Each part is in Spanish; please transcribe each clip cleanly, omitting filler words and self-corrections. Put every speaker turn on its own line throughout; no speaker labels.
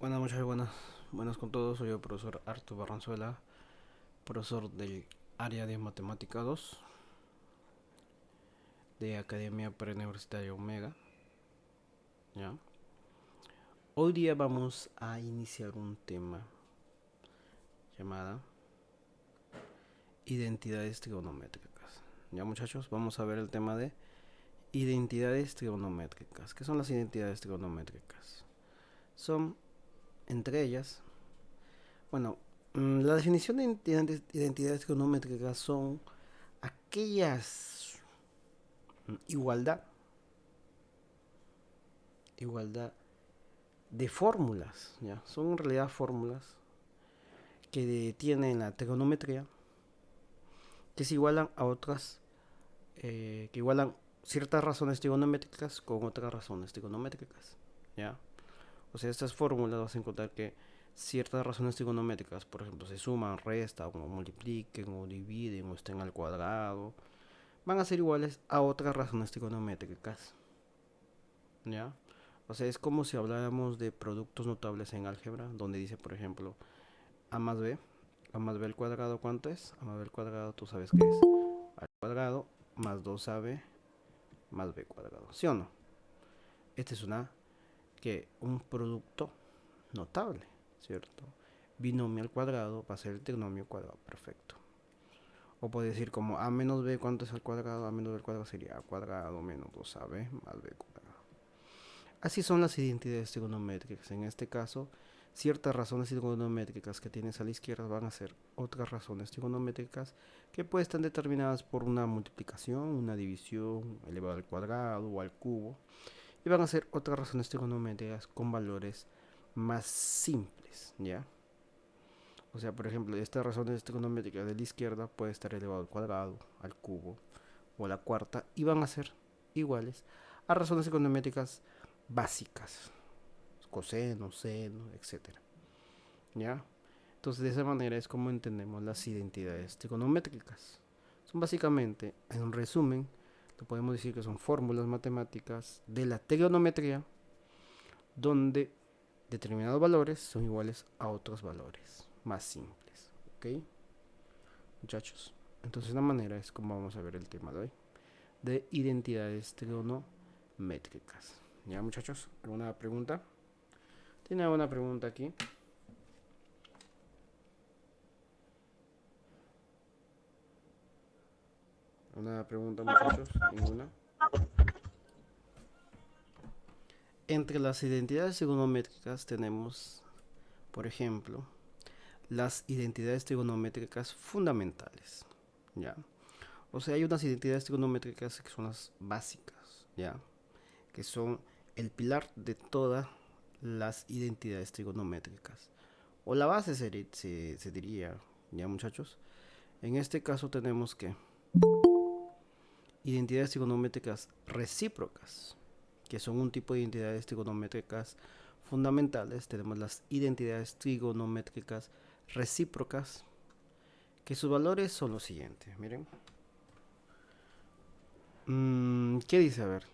Buenas, muchas buenas con todos. Soy el profesor Arturo Barranzuela, profesor del área de Matemática 2 de Academia Preuniversitaria Omega. ¿Ya? Hoy día vamos a iniciar un tema llamada identidades trigonométricas. Ya, muchachos, vamos a ver el tema de identidades trigonométricas. ¿Qué son las identidades trigonométricas? Son, entre ellas, bueno, la definición de identidades trigonométricas son aquellas igualdad, igualdad de fórmulas, ¿ya? Son en realidad fórmulas que tienen la trigonometría, que se igualan a otras, que igualan ciertas razones trigonométricas con otras razones trigonométricas, ¿ya? O sea, estas fórmulas vas a encontrar que ciertas razones trigonométricas, por ejemplo, se suman, restan, o multipliquen, o dividen, o estén al cuadrado, van a ser iguales a otras razones trigonométricas, ¿ya? O sea, es como si habláramos de productos notables en álgebra, donde dice, por ejemplo, a más b, a más b al cuadrado, ¿cuánto es? A más b al cuadrado, tú sabes que es al cuadrado más 2ab más b cuadrado, ¿sí o no? Este es un producto notable, ¿cierto? Binomio al cuadrado va a ser el trinomio cuadrado perfecto. O puede decir como a menos b, ¿cuánto es al cuadrado? A menos b al cuadrado sería a cuadrado menos 2ab más b cuadrado. Así son las identidades trigonométricas. En este caso, ciertas razones trigonométricas que tienes a la izquierda van a ser otras razones trigonométricas que pueden estar determinadas por una multiplicación, una división elevado al cuadrado o al cubo. Y van a ser otras razones trigonométricas con valores más simples, ¿ya? O sea, por ejemplo, estas razones trigonométricas de la izquierda puede estar elevado al cuadrado, al cubo o a la cuarta y van a ser iguales a razones trigonométricas básicas, coseno, seno, etcétera. ¿Ya? Entonces, de esa manera es como entendemos las identidades trigonométricas. Son básicamente, en resumen, lo podemos decir que son fórmulas matemáticas de la trigonometría donde determinados valores son iguales a otros valores más simples. ¿Ok? Muchachos. Entonces, de una manera es como vamos a ver el tema de hoy, de identidades trigonométricas. ¿Ya, muchachos? ¿Alguna pregunta? ¿Tiene alguna pregunta aquí? ¿Una pregunta, muchachos? ¿Ninguna? Entre las identidades trigonométricas tenemos, por ejemplo, las identidades trigonométricas fundamentales, ¿ya? O sea, hay unas identidades trigonométricas que son las básicas, ¿ya? Que son el pilar de todas las identidades trigonométricas. O la base se diría, ¿ya, muchachos? En este caso tenemos que identidades trigonométricas recíprocas, que son un tipo de identidades trigonométricas fundamentales. Tenemos las identidades trigonométricas recíprocas, que sus valores son los siguientes. Miren. ¿Qué dice? A ver.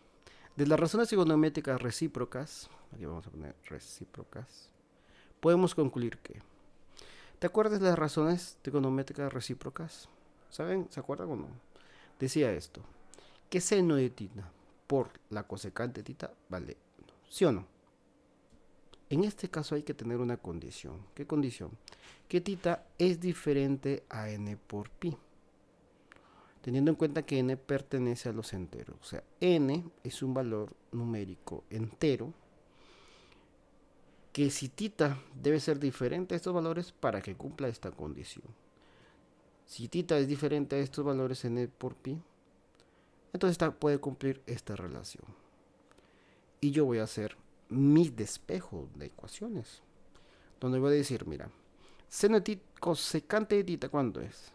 De las razones trigonométricas recíprocas, aquí vamos a poner recíprocas, podemos concluir que, ¿te acuerdas de las razones trigonométricas recíprocas? ¿Saben? ¿Se acuerdan o no? Decía esto, que seno de tita por la cosecante de tita vale 1, ¿sí o no? En este caso hay que tener una condición. ¿Qué condición? Que tita es diferente a n por pi, teniendo en cuenta que n pertenece a los enteros. O sea, n es un valor numérico entero, que si tita debe ser diferente a estos valores para que cumpla esta condición. Si tita es diferente a estos valores n por pi, entonces puede cumplir esta relación. Y yo voy a hacer mi despejo de ecuaciones, donde voy a decir, mira, seno de tita, cosecante de tita, ¿cuánto es?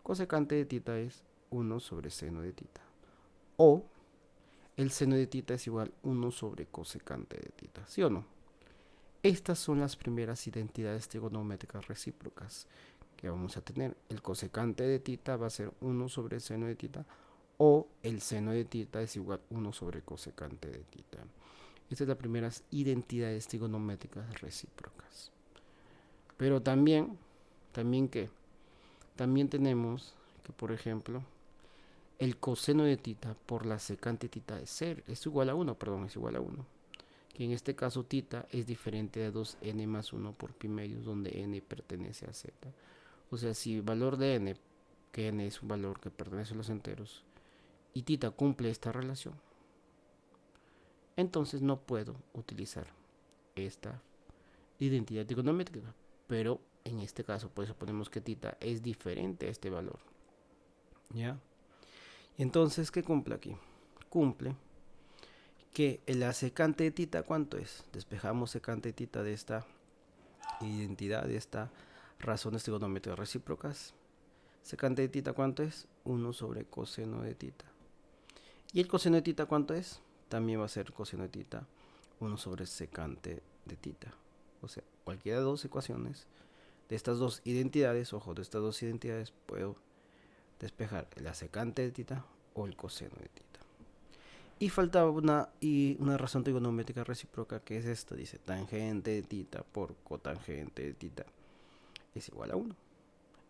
Cosecante de tita es 1 sobre seno de tita. O el seno de tita es igual a 1 sobre cosecante de tita, ¿sí o no? Estas son las primeras identidades trigonométricas recíprocas que vamos a tener. El cosecante de tita va a ser 1 sobre el seno de tita, o el seno de tita es igual a 1 sobre cosecante de tita. Esta es la primera identidades trigonométricas recíprocas. Pero también que también tenemos que, por ejemplo, el coseno de tita por la secante de tita es igual a 1, perdón, es igual a 1. Que en este caso tita es diferente de 2n más 1 por pi medios, donde n pertenece a z. O sea, si el valor de n, que n es un valor que pertenece a los enteros, y tita cumple esta relación, entonces no puedo utilizar esta identidad trigonométrica. Pero en este caso, pues suponemos que tita es diferente a este valor. ¿Ya? Entonces, ¿qué cumple aquí? Cumple que la secante de tita, ¿cuánto es? Despejamos secante de tita de esta identidad, de esta razones trigonométricas recíprocas. Secante de tita, ¿cuánto es? 1 sobre coseno de tita. ¿Y el coseno de tita cuánto es? También va a ser coseno de tita 1 sobre secante de tita. O sea, cualquiera de dos ecuaciones de estas dos identidades, ojo, de estas dos identidades puedo despejar la secante de tita o el coseno de tita. Y faltaba una razón trigonométrica recíproca, que es esta, dice tangente de tita por cotangente de tita es igual a 1.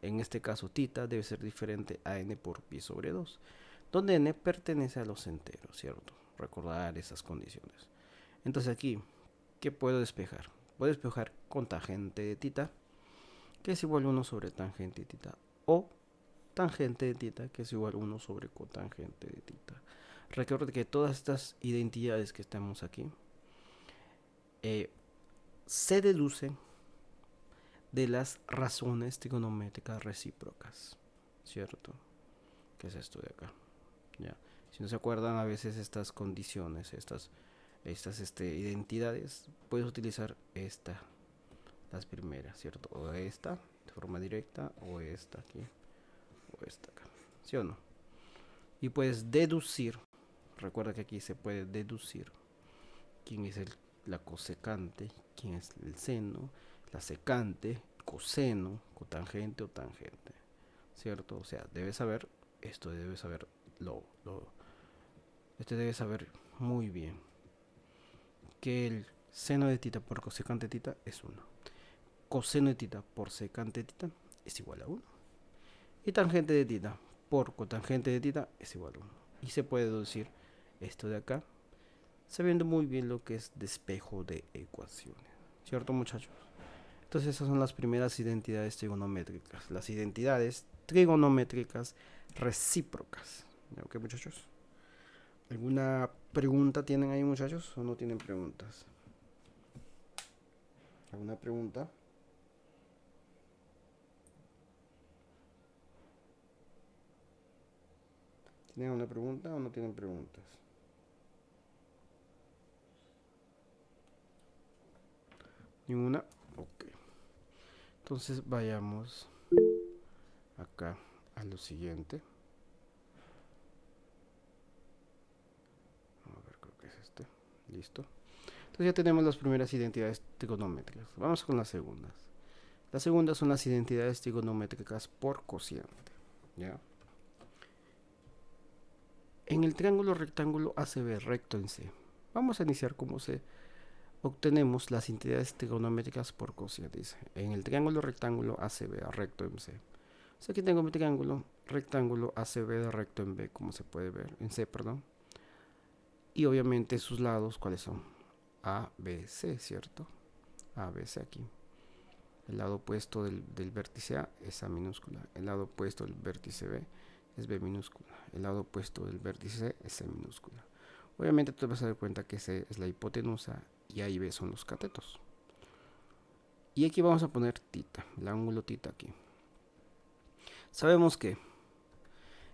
En este caso tita debe ser diferente a n por pi sobre 2, donde n pertenece a los enteros, ¿cierto? Recordar esas condiciones. Entonces aquí, ¿qué puedo despejar? Puedo despejar cotangente de tita, que es igual a 1 sobre tangente de tita, o tangente de tita, que es igual a 1 sobre cotangente de tita. Recuerda que todas estas identidades que estamos aquí se deducen de las razones trigonométricas recíprocas, ¿cierto? ¿Qué es esto de acá? ¿Ya? Si no se acuerdan a veces estas condiciones, estas identidades, puedes utilizar las primeras, ¿cierto? O esta de forma directa, o esta aquí, o esta acá, ¿sí o no? Y puedes deducir, recuerda que aquí se puede deducir quién es la cosecante, quién es el seno, la secante, coseno, cotangente o tangente, ¿cierto? O sea, debes saber esto, debes saber debe saber muy bien que el seno de tita por cosecante de tita es 1. Coseno de tita por secante de tita es igual a 1. Y tangente de tita por cotangente de tita es igual a 1. Y se puede deducir esto de acá, sabiendo muy bien lo que es despejo de ecuaciones, ¿cierto, muchachos? Entonces esas son las primeras identidades trigonométricas, las identidades trigonométricas recíprocas. ¿Ok, muchachos? ¿Alguna pregunta tienen ahí, muchachos, o no tienen preguntas? ¿Alguna pregunta? ¿Tienen alguna pregunta o no tienen preguntas? ¿Ninguna? Ok. Entonces vayamos acá a lo siguiente. A ver, creo que es este. Listo. Entonces ya tenemos las primeras identidades trigonométricas. Vamos con las segundas. Las segundas son las identidades trigonométricas por cociente. ¿Ya? En el triángulo rectángulo ACB recto en C, vamos a iniciar cómo se obtenemos las identidades trigonométricas por cociente. Dice, en el triángulo rectángulo ACB recto en C. O sea, aquí tengo mi triángulo rectángulo ACB recto en B, como se puede ver, en C, perdón. Y obviamente sus lados, ¿cuáles son? A, B, C, ¿cierto? A, B, C aquí. El lado opuesto del vértice A es A minúscula. El lado opuesto del vértice B es B minúscula. El lado opuesto del vértice C es C minúscula. Obviamente tú te vas a dar cuenta que C es la hipotenusa y A y B son los catetos. Y aquí vamos a poner tita, el ángulo tita aquí. Sabemos que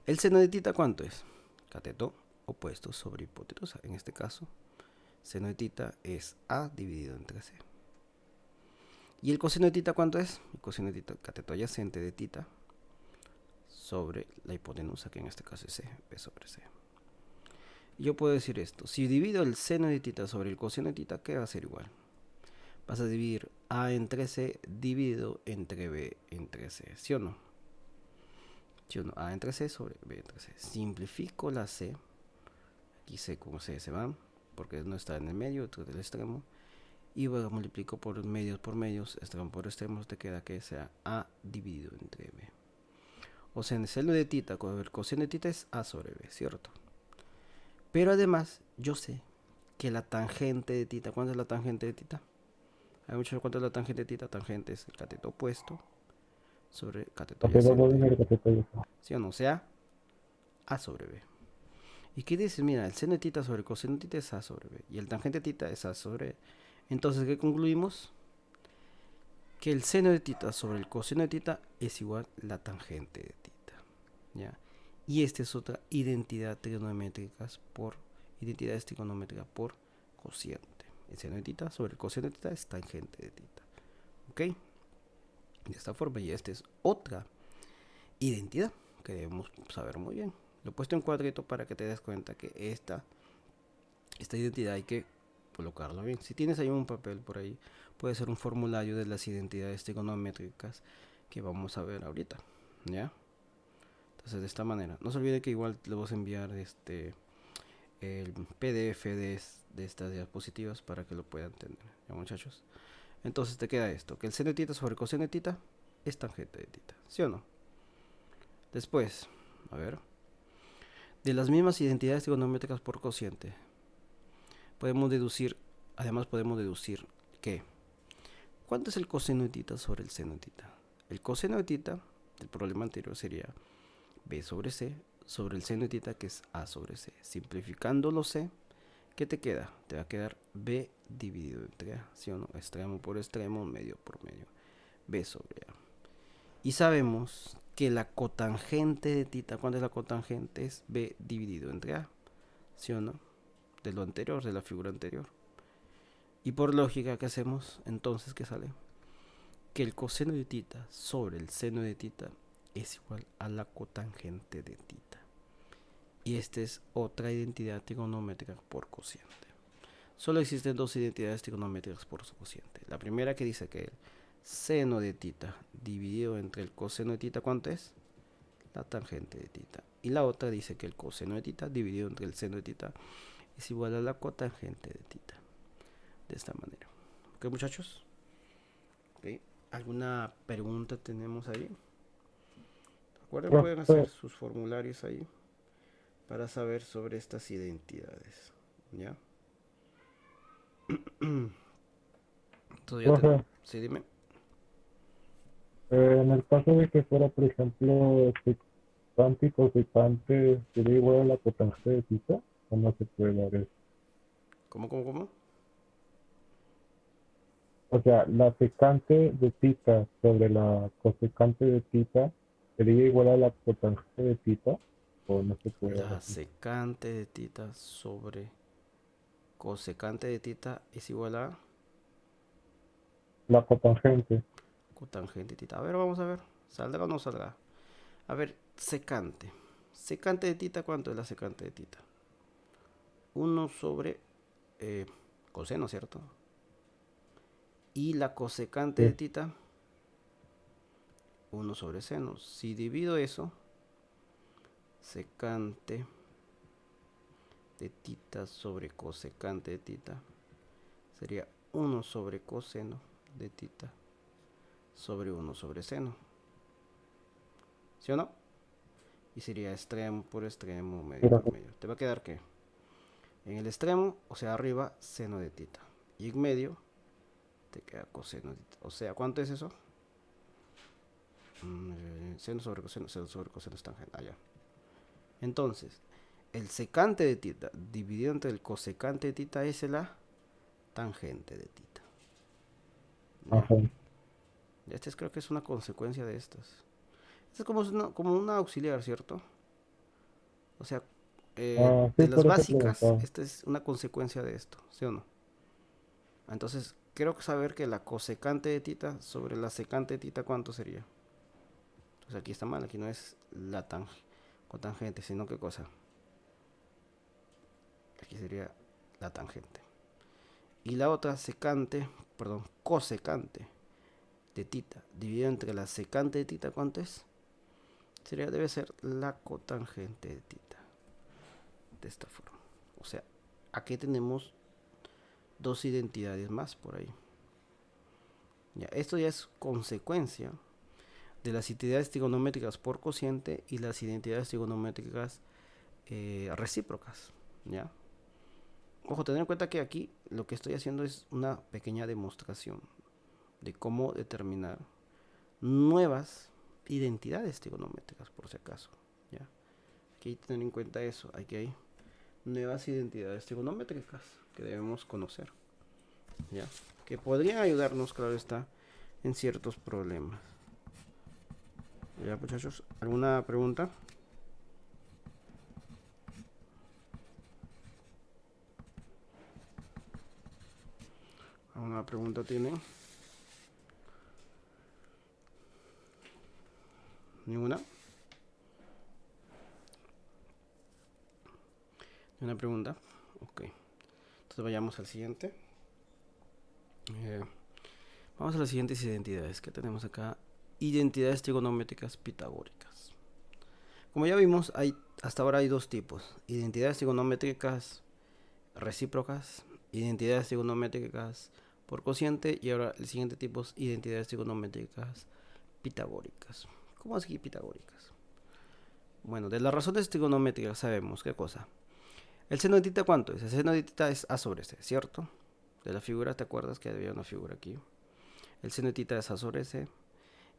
el seno de tita, ¿cuánto es? Cateto opuesto sobre hipotenusa. En este caso, seno de tita es A dividido entre C. ¿Y el coseno de tita cuánto es? El coseno de tita, cateto adyacente de tita sobre la hipotenusa, que en este caso es C, B sobre C. Yo puedo decir esto, si divido el seno de tita sobre el coseno de tita, ¿qué va a ser igual? Vas a dividir A entre C dividido entre B entre C, ¿sí o no? ¿Sí o no? A entre C sobre B entre C. Simplifico la C, aquí C con C se van, porque no está en el medio, otro del extremo. Y bueno, multiplico por medios, extremo por extremos, te queda que sea A dividido entre B. O sea, en el seno de tita, con el coseno de tita es A sobre B, ¿cierto? Pero además, yo sé que la tangente de tita, ¿cuánto es la tangente de tita? Hay muchos, ¿cuánto es la tangente de tita? Tangente es el cateto opuesto sobre cateto
Porque dos
adyacente.
el cateto y eso.
¿Sí o no? O sea, A sobre B. ¿Y qué dices? Mira, el seno de tita sobre el coseno de tita es A sobre B. Y el tangente de tita es A sobre B. Entonces, ¿qué concluimos? Que el seno de tita sobre el coseno de tita es igual a la tangente de tita. ¿Ya? Y esta es otra identidad trigonométrica por cociente. El seno de tita sobre el coseno de tita es tangente de tita. ¿Ok? De esta forma, y esta es otra identidad que debemos saber muy bien. Lo he puesto en cuadrito para que te des cuenta que esta identidad hay que colocarlo bien. Si tienes ahí un papel por ahí, puede ser un formulario de las identidades trigonométricas que vamos a ver ahorita. ¿Ya? Entonces, de esta manera. No se olvide que igual le vamos a enviar el PDF de estas diapositivas para que lo puedan entender. ¿Ya, muchachos? Entonces te queda esto, que el seno de tita sobre coseno de tita es tangente de tita. ¿Sí o no? Después, a ver, de las mismas identidades trigonométricas por cociente, podemos deducir, además podemos deducir que, ¿cuánto es el coseno de tita sobre el seno de tita? El coseno de tita del problema anterior sería B sobre C sobre el seno de tita, que es A sobre C. Simplificando lo C, ¿qué te queda? Te va a quedar B dividido entre A, ¿sí o no? Extremo por extremo, medio por medio. B sobre A. Y sabemos que la cotangente de tita, ¿cuánto es la cotangente? Es B dividido entre A, ¿sí o no? De lo anterior, de la figura anterior. Y por lógica, ¿qué hacemos? Entonces, ¿qué sale? Que el coseno de tita sobre el seno de tita es igual a la cotangente de tita. Y esta es otra identidad trigonométrica por cociente. Solo existen dos identidades trigonométricas por cociente. La primera, que dice que el seno de tita dividido entre el coseno de tita, ¿cuánto es? La tangente de tita. Y la otra dice que el coseno de tita dividido entre el seno de tita es igual a la cotangente de tita. De esta manera. ¿Ok, muchachos? ¿Okay? ¿Alguna pregunta tenemos ahí? Recuerden, pueden hacer
Profe,
sus formularios ahí para saber sobre estas identidades. ¿Ya? Entonces ya tenemos.
profe,
Sí, dime.
en el caso de que fuera, por ejemplo, secante y cosecante, ¿sería igual a la cotangente de tita? ¿O no se puede dar eso?
¿Cómo?
O sea, la secante de tita sobre la cosecante de tita, ¿sería igual a la cotangente de tita? ¿O no se puede dar
La
así?
secante de tita sobre cosecante de tita es igual a
La cotangente.
cotangente de tita. A ver, vamos a ver. ¿Saldrá o no saldrá? A ver, secante. Secante de tita, ¿cuánto es la secante de tita? 1 sobre eh, coseno, ¿cierto? Y la cosecante de
Sí.
tita, 1 sobre seno. Si divido eso, secante de tita sobre cosecante de tita, sería 1 sobre coseno de tita sobre 1 sobre seno. ¿Sí o no? Y sería extremo por extremo, medio
Pero,
por medio. Te va a quedar que en el extremo, o sea, arriba, seno de tita. Y en medio te queda coseno de tita. O sea, ¿cuánto es eso? Seno sobre coseno es tangente. Allá. Entonces, el secante de tita dividido entre el cosecante de tita es la tangente de tita. ¿Ya?
ajá.
Este creo que es una consecuencia de estas. Este es como una auxiliar, ¿cierto? O sea,
Ah,
de
sí,
las
por eso
básicas,
preguntaba.
esta es una consecuencia de esto, ¿sí o no? Entonces, creo que saber que la cosecante de tita sobre la secante de tita, ¿cuánto sería? Entonces aquí está mal, aquí no es la cotangente, sino qué cosa. Aquí sería la tangente. Y la otra secante, perdón, cosecante de tita, dividido entre la secante de tita, ¿cuánto es? Debe ser la cotangente de tita. De esta forma. O sea, aquí tenemos dos identidades más por ahí. Ya, esto ya es consecuencia de las identidades trigonométricas por cociente y las identidades trigonométricas recíprocas. ¿Ya? Ojo, tener en cuenta que aquí lo que estoy haciendo es una pequeña demostración de cómo determinar nuevas identidades trigonométricas, por si acaso. ¿Ya? Aquí hay que tener en cuenta eso. Aquí hay nuevas identidades trigonométricas que debemos conocer. ¿Ya? Que podrían ayudarnos, claro está, en ciertos problemas. ¿Ya, muchachos? ¿Alguna pregunta? ¿Alguna pregunta tienen? ¿Ninguna? ¿Una pregunta? Ok. Entonces vayamos al siguiente. Vamos a las siguientes identidades que tenemos acá. Identidades trigonométricas pitagóricas. Como ya vimos, hasta ahora hay dos tipos. Identidades trigonométricas recíprocas, identidades trigonométricas por cociente, y ahora el siguiente tipo es identidades trigonométricas pitagóricas. ¿Cómo así pitagóricas? Bueno, de las razones trigonométricas sabemos qué cosa. ¿El seno de tita cuánto es? El seno de tita es A sobre C, ¿cierto? De la figura, ¿te acuerdas que había una figura aquí? El seno de tita es A sobre C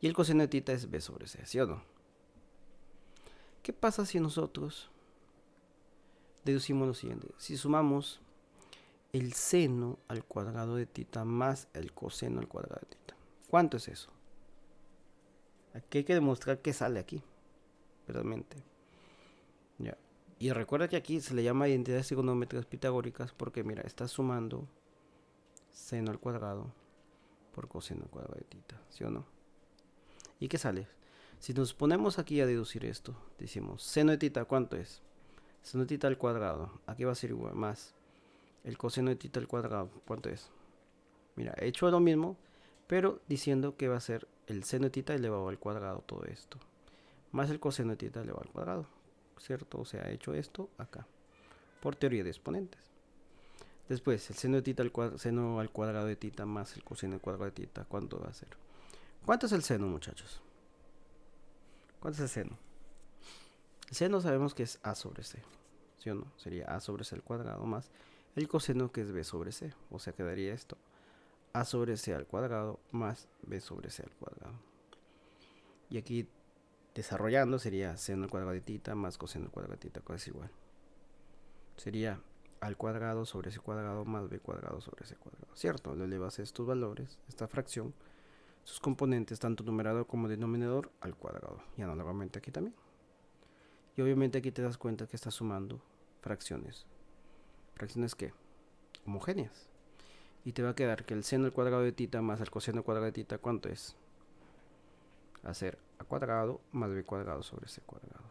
y el coseno de tita es B sobre C, ¿sí o no? ¿Qué pasa si nosotros deducimos lo siguiente? Si sumamos el seno al cuadrado de tita más el coseno al cuadrado de tita, ¿cuánto es eso? Aquí hay que demostrar que sale aquí, realmente. Ya. Y recuerda que aquí se le llama identidades trigonométricas pitagóricas porque, mira, está sumando seno al cuadrado por coseno al cuadrado de tita, ¿sí o no? ¿Y qué sale? Si nos ponemos aquí a deducir esto, decimos seno de tita, ¿cuánto es? Seno de tita al cuadrado, aquí va a ser igual, más el coseno de tita al cuadrado, ¿cuánto es? Mira, he hecho lo mismo, pero diciendo que va a ser el seno de tita elevado al cuadrado, todo esto, más el coseno de tita elevado al cuadrado, ¿cierto? O sea, he hecho esto acá, por teoría de exponentes. Después, el seno de tita seno al cuadrado de tita más el coseno al cuadrado de tita, ¿cuánto va a ser? ¿Cuánto es el seno, muchachos? ¿Cuánto es el seno? El seno sabemos que es A sobre C, ¿sí o no? Sería A sobre C al cuadrado más el coseno, que es B sobre C. O sea, quedaría esto: A sobre C al cuadrado más B sobre C al cuadrado. Y aquí, desarrollando, sería seno al cuadrado de tita más coseno al cuadrado de tita, que es igual. Sería al cuadrado sobre C cuadrado más B cuadrado sobre C cuadrado, ¿cierto? Le elevas estos valores, esta fracción, sus componentes, tanto numerador como denominador, al cuadrado. Y análogamente aquí también. Y obviamente aquí te das cuenta que estás sumando fracciones. ¿Fracciones qué? Homogéneas. Y te va a quedar que el seno al cuadrado de tita más el coseno al cuadrado de tita, ¿cuánto es? Hacer a cuadrado más b cuadrado sobre c cuadrado.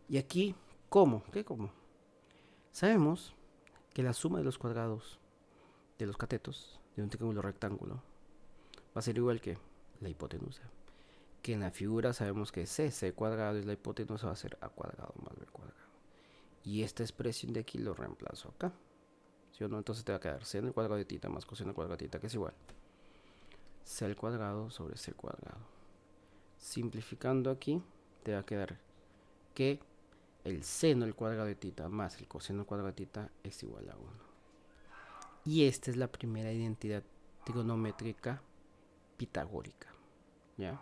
Y aquí, ¿cómo? ¿Qué cómo? Sabemos que la suma de los cuadrados de los catetos de un triángulo rectángulo va a ser igual que la hipotenusa. Que en la figura sabemos que c cuadrado es la hipotenusa, va a ser a cuadrado más b cuadrado. Y esta expresión de aquí lo reemplazo acá, ¿sí o no? Entonces te va a quedar seno al cuadrado de tita más coseno al cuadrado de tita, que es igual c al cuadrado sobre c cuadrado. Simplificando aquí, te va a quedar que el seno al cuadrado de tita más el coseno al cuadrado de tita es igual a 1. Y esta es la primera identidad trigonométrica pitagórica, ¿ya?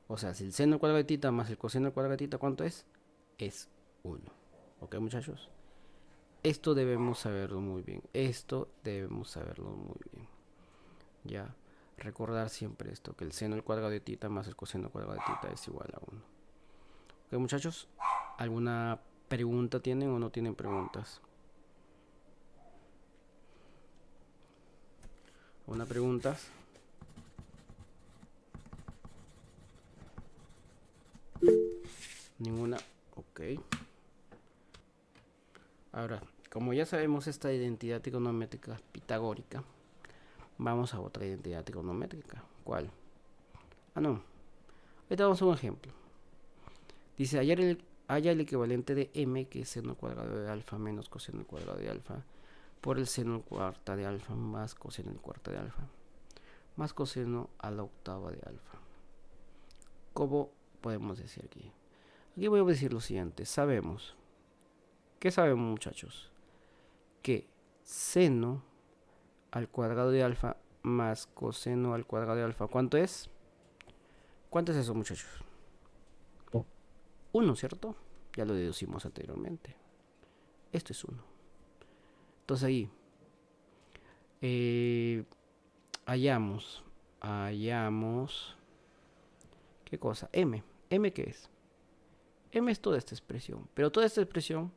O sea, si el seno al cuadrado de tita más el coseno al cuadrado de tita, ¿cuánto es? Es 1. ¿Ok, muchachos? Esto debemos saberlo muy bien. Esto debemos saberlo muy bien. Ya, recordar siempre esto, que el seno al cuadrado de tita más el coseno al cuadrado de tita es igual a 1. ¿Ok, muchachos? ¿Alguna pregunta tienen o no tienen preguntas? ¿Una pregunta? Ninguna. Ok. Ahora, como ya sabemos esta identidad trigonométrica pitagórica, vamos a otra identidad trigonométrica. ¿Cuál? Ah, no. Ahorita vamos a un ejemplo. Dice, haya el equivalente de m, que es seno al cuadrado de alfa menos coseno al cuadrado de alfa, por el seno al cuarta de alfa más coseno al cuarta de alfa más coseno a la octava de alfa. ¿Cómo podemos decir aquí? Aquí voy a decir lo siguiente. Sabemos. ¿Qué sabemos, muchachos? Que seno al cuadrado de alfa más coseno al cuadrado de alfa. ¿Cuánto es? ¿Cuánto es eso, muchachos? 1, ¿cierto? Ya lo deducimos anteriormente. Esto es 1. Entonces ahí hallamos, ¿qué cosa? M. ¿M qué es? M es toda esta expresión, pero toda esta expresión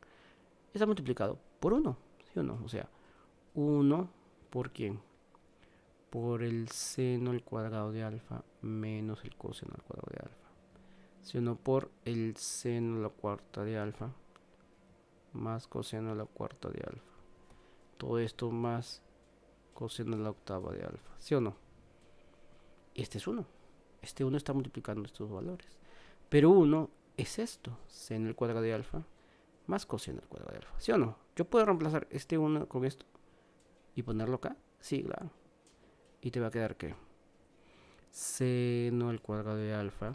está multiplicado por 1, ¿sí o no? O sea, 1 por ¿quién? Por el seno al cuadrado de alfa menos el coseno al cuadrado de alfa. ¿Sí o no? Por el seno a la cuarta de alfa más coseno a la cuarta de alfa. Todo esto más coseno a la octava de alfa. ¿Sí o no? Este es 1. Este 1 está multiplicando estos valores. Pero 1 es esto, seno al cuadrado de alfa más coseno al cuadrado de alfa. ¿Sí o no? Yo puedo reemplazar este 1 con esto y ponerlo acá. Sí, claro. Y te va a quedar ¿qué? Seno al cuadrado de alfa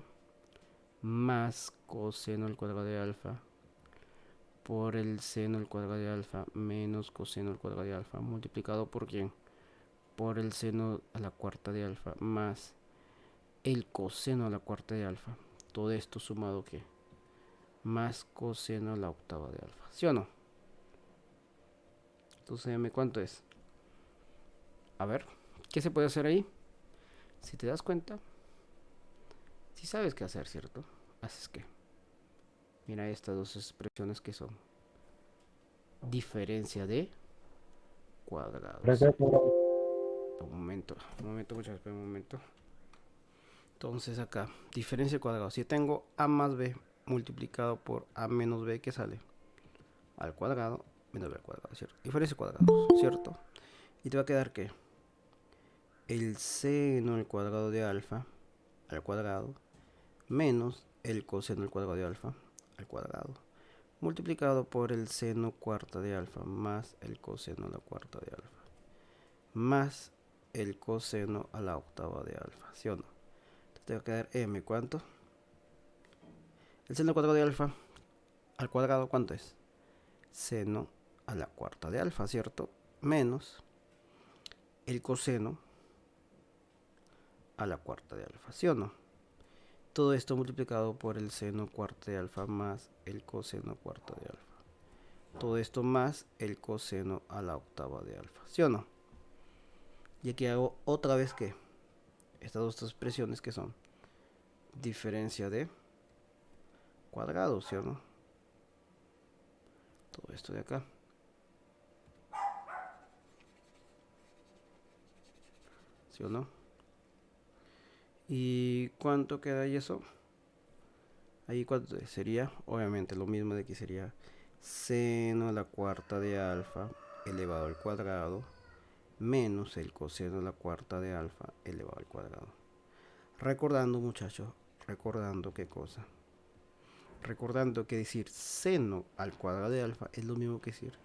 más coseno al cuadrado de alfa por el seno al cuadrado de alfa menos coseno al cuadrado de alfa multiplicado por ¿quién? Por el seno a la cuarta de alfa más el coseno a la cuarta de alfa. Todo esto sumado ¿qué? Más coseno a la octava de alfa. ¿Sí o no? Entonces dime cuánto es. A ver, ¿qué se puede hacer ahí? Si te das cuenta, si sabes qué hacer, ¿cierto? Haces que. Mira estas dos expresiones que son diferencia de cuadrados. Un momento, muchachos, un momento. Entonces acá, diferencia de cuadrados. Si tengo a más b multiplicado por a menos b, ¿qué sale? Al cuadrado menos b al cuadrado, ¿cierto? Diferencia de cuadrados, ¿cierto? Y te va a quedar que el seno al cuadrado de alfa al cuadrado menos el coseno al cuadrado de alfa al cuadrado multiplicado por el seno cuarta de alfa más el coseno a la cuarta de alfa más el coseno a la octava de alfa, ¿sí o no? Entonces te va a quedar m, ¿cuánto? El seno al cuadrado de alfa al cuadrado, ¿cuánto es? Seno a la cuarta de alfa, ¿cierto? Menos el coseno a la cuarta de alfa, ¿sí o no? Todo esto multiplicado por el seno cuarta de alfa más el coseno cuarta de alfa. Todo esto más el coseno a la octava de alfa, ¿sí o no? Y aquí hago otra vez que estas dos expresiones que son diferencia de cuadrados, ¿sí o no? Todo esto de acá. ¿Sí o no? ¿Y cuánto queda ahí eso? Ahí cuánto sería, obviamente lo mismo de aquí sería seno a la cuarta de alfa elevado al cuadrado menos el coseno a la cuarta de alfa elevado al cuadrado. Recordando, muchachos, recordando qué cosa. Recordando que decir seno al cuadrado de alfa es lo mismo que decir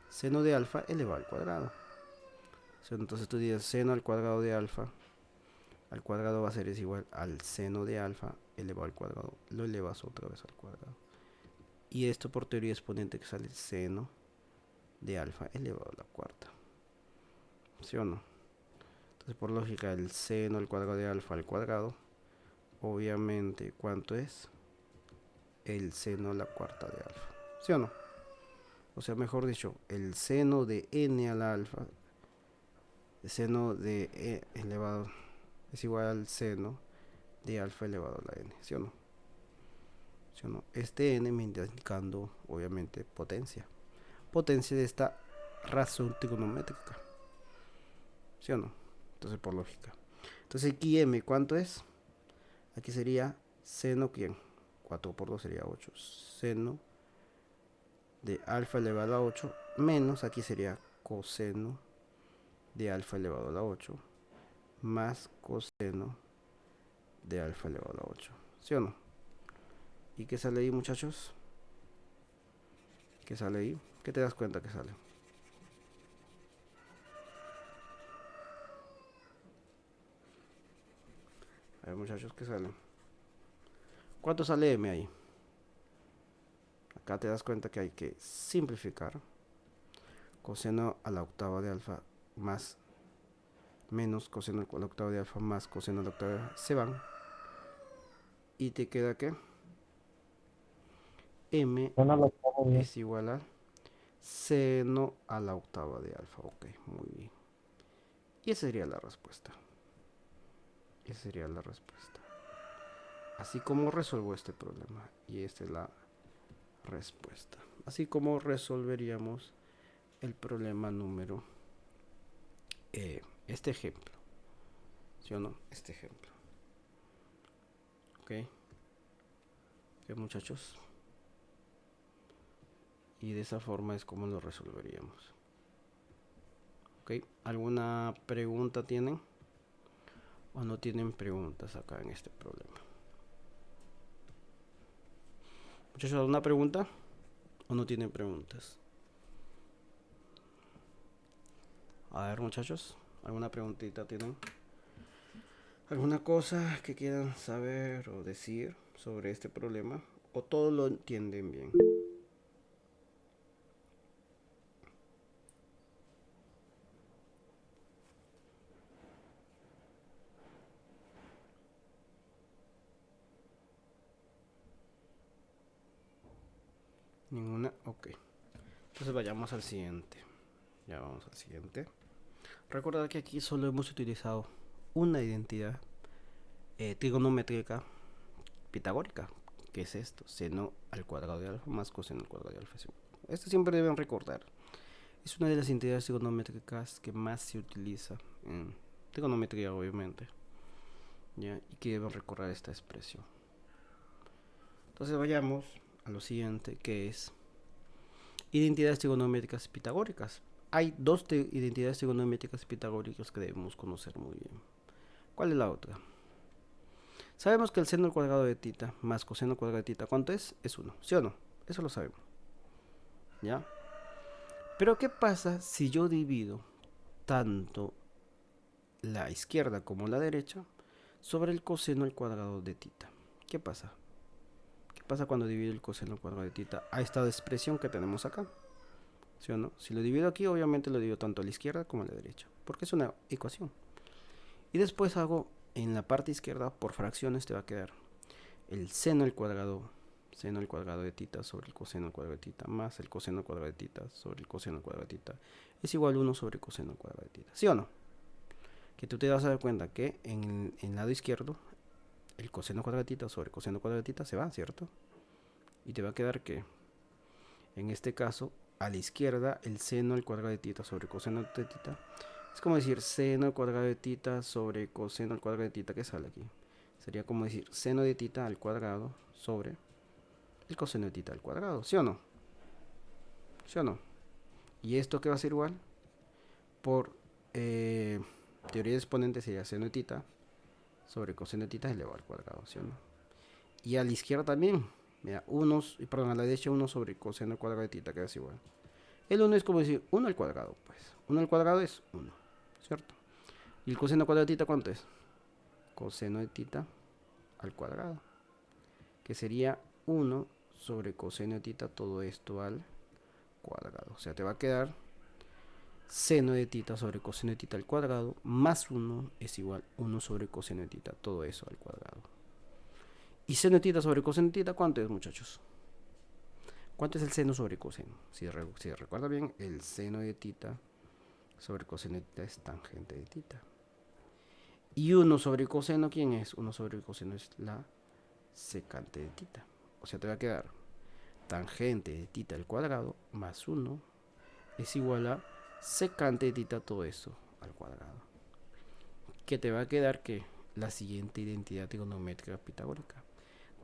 seno de alfa elevado al cuadrado. Entonces tú dices seno al cuadrado de alfa al cuadrado va a ser es igual al seno de alfa elevado al cuadrado. Lo elevas otra vez al cuadrado. Y esto por teoría exponente que sale seno de alfa elevado a la cuarta. ¿Sí o no? Entonces por lógica el seno al cuadrado de alfa al cuadrado, obviamente, ¿cuánto es? El seno a la cuarta de alfa. ¿Sí o no? O sea, mejor dicho, el seno de n a la alfa, el seno de e elevado es igual al seno de alfa elevado a la n. ¿Sí o no? ¿Sí o no? Este n me está indicando, obviamente, potencia. Potencia de esta razón trigonométrica. ¿Sí o no? Entonces, por lógica. Entonces, aquí m, ¿cuánto es? Aquí sería seno, ¿quién? 4 por 2 sería 8. Seno de alfa elevado a 8 menos, aquí sería coseno de alfa elevado a la 8 más coseno de alfa elevado a la 8. ¿Sí o no? ¿Y qué sale ahí, muchachos? ¿Qué sale ahí? ¿Qué te das cuenta que sale? A ver, muchachos, ¿qué sale? ¿Cuánto sale m ahí? Acá te das cuenta que hay que simplificar. Coseno a la octava de alfa más menos coseno a la octava de alfa más coseno a la octava de alfa se van. Y te queda que m
Suena la octava bien.
es igual a seno a la octava de alfa. Ok, muy bien. Y esa sería la respuesta. Esa sería la respuesta. Así como resuelvo este problema. Y esta es la respuesta. Así como resolveríamos el problema número este ejemplo. ¿Sí o no? Este ejemplo. Ok. Ok, muchachos. Y de esa forma es como lo resolveríamos. Ok. ¿Alguna pregunta tienen? ¿O no tienen preguntas acá en este problema? Muchachos, ¿alguna pregunta? ¿O no tienen preguntas? A ver, muchachos, ¿alguna preguntita tienen? ¿Alguna cosa que quieran saber o decir sobre este problema? ¿O todo lo entienden bien? Ninguna, ok. Entonces vayamos al siguiente. Ya vamos al siguiente. Recordad que aquí solo hemos utilizado una identidad trigonométrica pitagórica, que es esto, seno al cuadrado de alfa más coseno al cuadrado de alfa. Esto siempre deben recordar. Es una de las identidades trigonométricas que más se utiliza en trigonometría, obviamente, ¿ya? Y que deben recordar esta expresión. Entonces vayamos a lo siguiente, que es identidades trigonométricas pitagóricas. Hay dos identidades trigonométricas pitagóricas que debemos conocer muy bien. ¿Cuál es la otra? Sabemos que el seno al cuadrado de tita más coseno al cuadrado de tita, ¿cuánto es? Es 1, ¿sí o no? Eso lo sabemos, ¿ya? Pero ¿qué pasa si yo divido tanto la izquierda como la derecha sobre el coseno al cuadrado de tita? ¿Qué pasa? ¿Qué pasa cuando divido el coseno al cuadrado de tita a esta expresión que tenemos acá? ¿Sí o no? Si lo divido aquí, obviamente lo divido tanto a la izquierda como a la derecha, porque es una ecuación. Y después hago en la parte izquierda, por fracciones, te va a quedar el seno al cuadrado de tita sobre el coseno al cuadrado de tita más el coseno al cuadrado de tita sobre el coseno al cuadrado de tita es igual a 1 sobre coseno al cuadrado de tita. ¿Sí o no? Que tú te vas a dar cuenta que en el lado izquierdo el coseno al cuadrado de tita sobre coseno al cuadrado de tita se va, ¿cierto? Y te va a quedar que en este caso a la izquierda el seno al cuadrado de tita sobre coseno de tita es como decir seno al cuadrado de tita sobre coseno al cuadrado de tita, que sale aquí. Sería como decir seno de tita al cuadrado sobre el coseno de tita al cuadrado, ¿sí o no? ¿Sí o no? ¿Y esto qué va a ser igual? Por teoría de exponente sería seno de tita sobre coseno de tita elevado al cuadrado, ¿sí o no? Y a la izquierda también, mira, perdón, a la derecha 1 sobre coseno al cuadrado de tita, que es igual. El 1 es como decir 1 al cuadrado, pues. 1 al cuadrado es 1, ¿cierto? ¿Y el coseno al cuadrado de tita cuánto es? Coseno de tita al cuadrado, que sería 1 sobre coseno de tita, todo esto al cuadrado. O sea, te va a quedar seno de tita sobre coseno de tita al cuadrado más 1 es igual a 1 sobre coseno de tita, todo eso al cuadrado. ¿Y seno de tita sobre coseno de tita cuánto es, muchachos? ¿Cuánto es el seno sobre coseno? Si recuerda bien, el seno de tita sobre coseno de tita es tangente de tita. ¿Y 1 sobre coseno quién es? 1 sobre coseno es la secante de tita. O sea, te va a quedar tangente de tita al cuadrado más 1 es igual a secante de tita, todo eso al cuadrado. Que te va a quedar que la siguiente identidad trigonométrica pitagórica.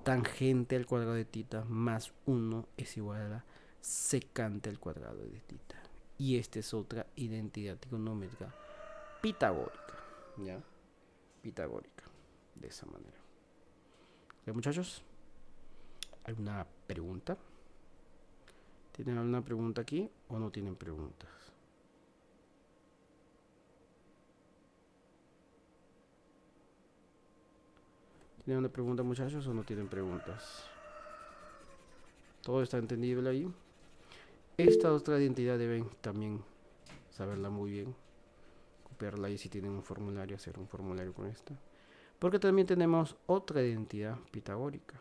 Tangente al cuadrado de tita más 1 es igual a la secante al cuadrado de tita. Y esta es otra identidad trigonométrica pitagórica. ¿Ya? Pitagórica. De esa manera. ¿Ok, muchachos? ¿Alguna pregunta? ¿Tienen alguna pregunta aquí o no tienen preguntas? ¿Tienen una pregunta, muchachos, o no tienen preguntas? ¿Todo está entendible ahí? Esta otra identidad deben también saberla muy bien, copiarla ahí si tienen un formulario, hacer un formulario con esta. Porque también tenemos otra identidad pitagórica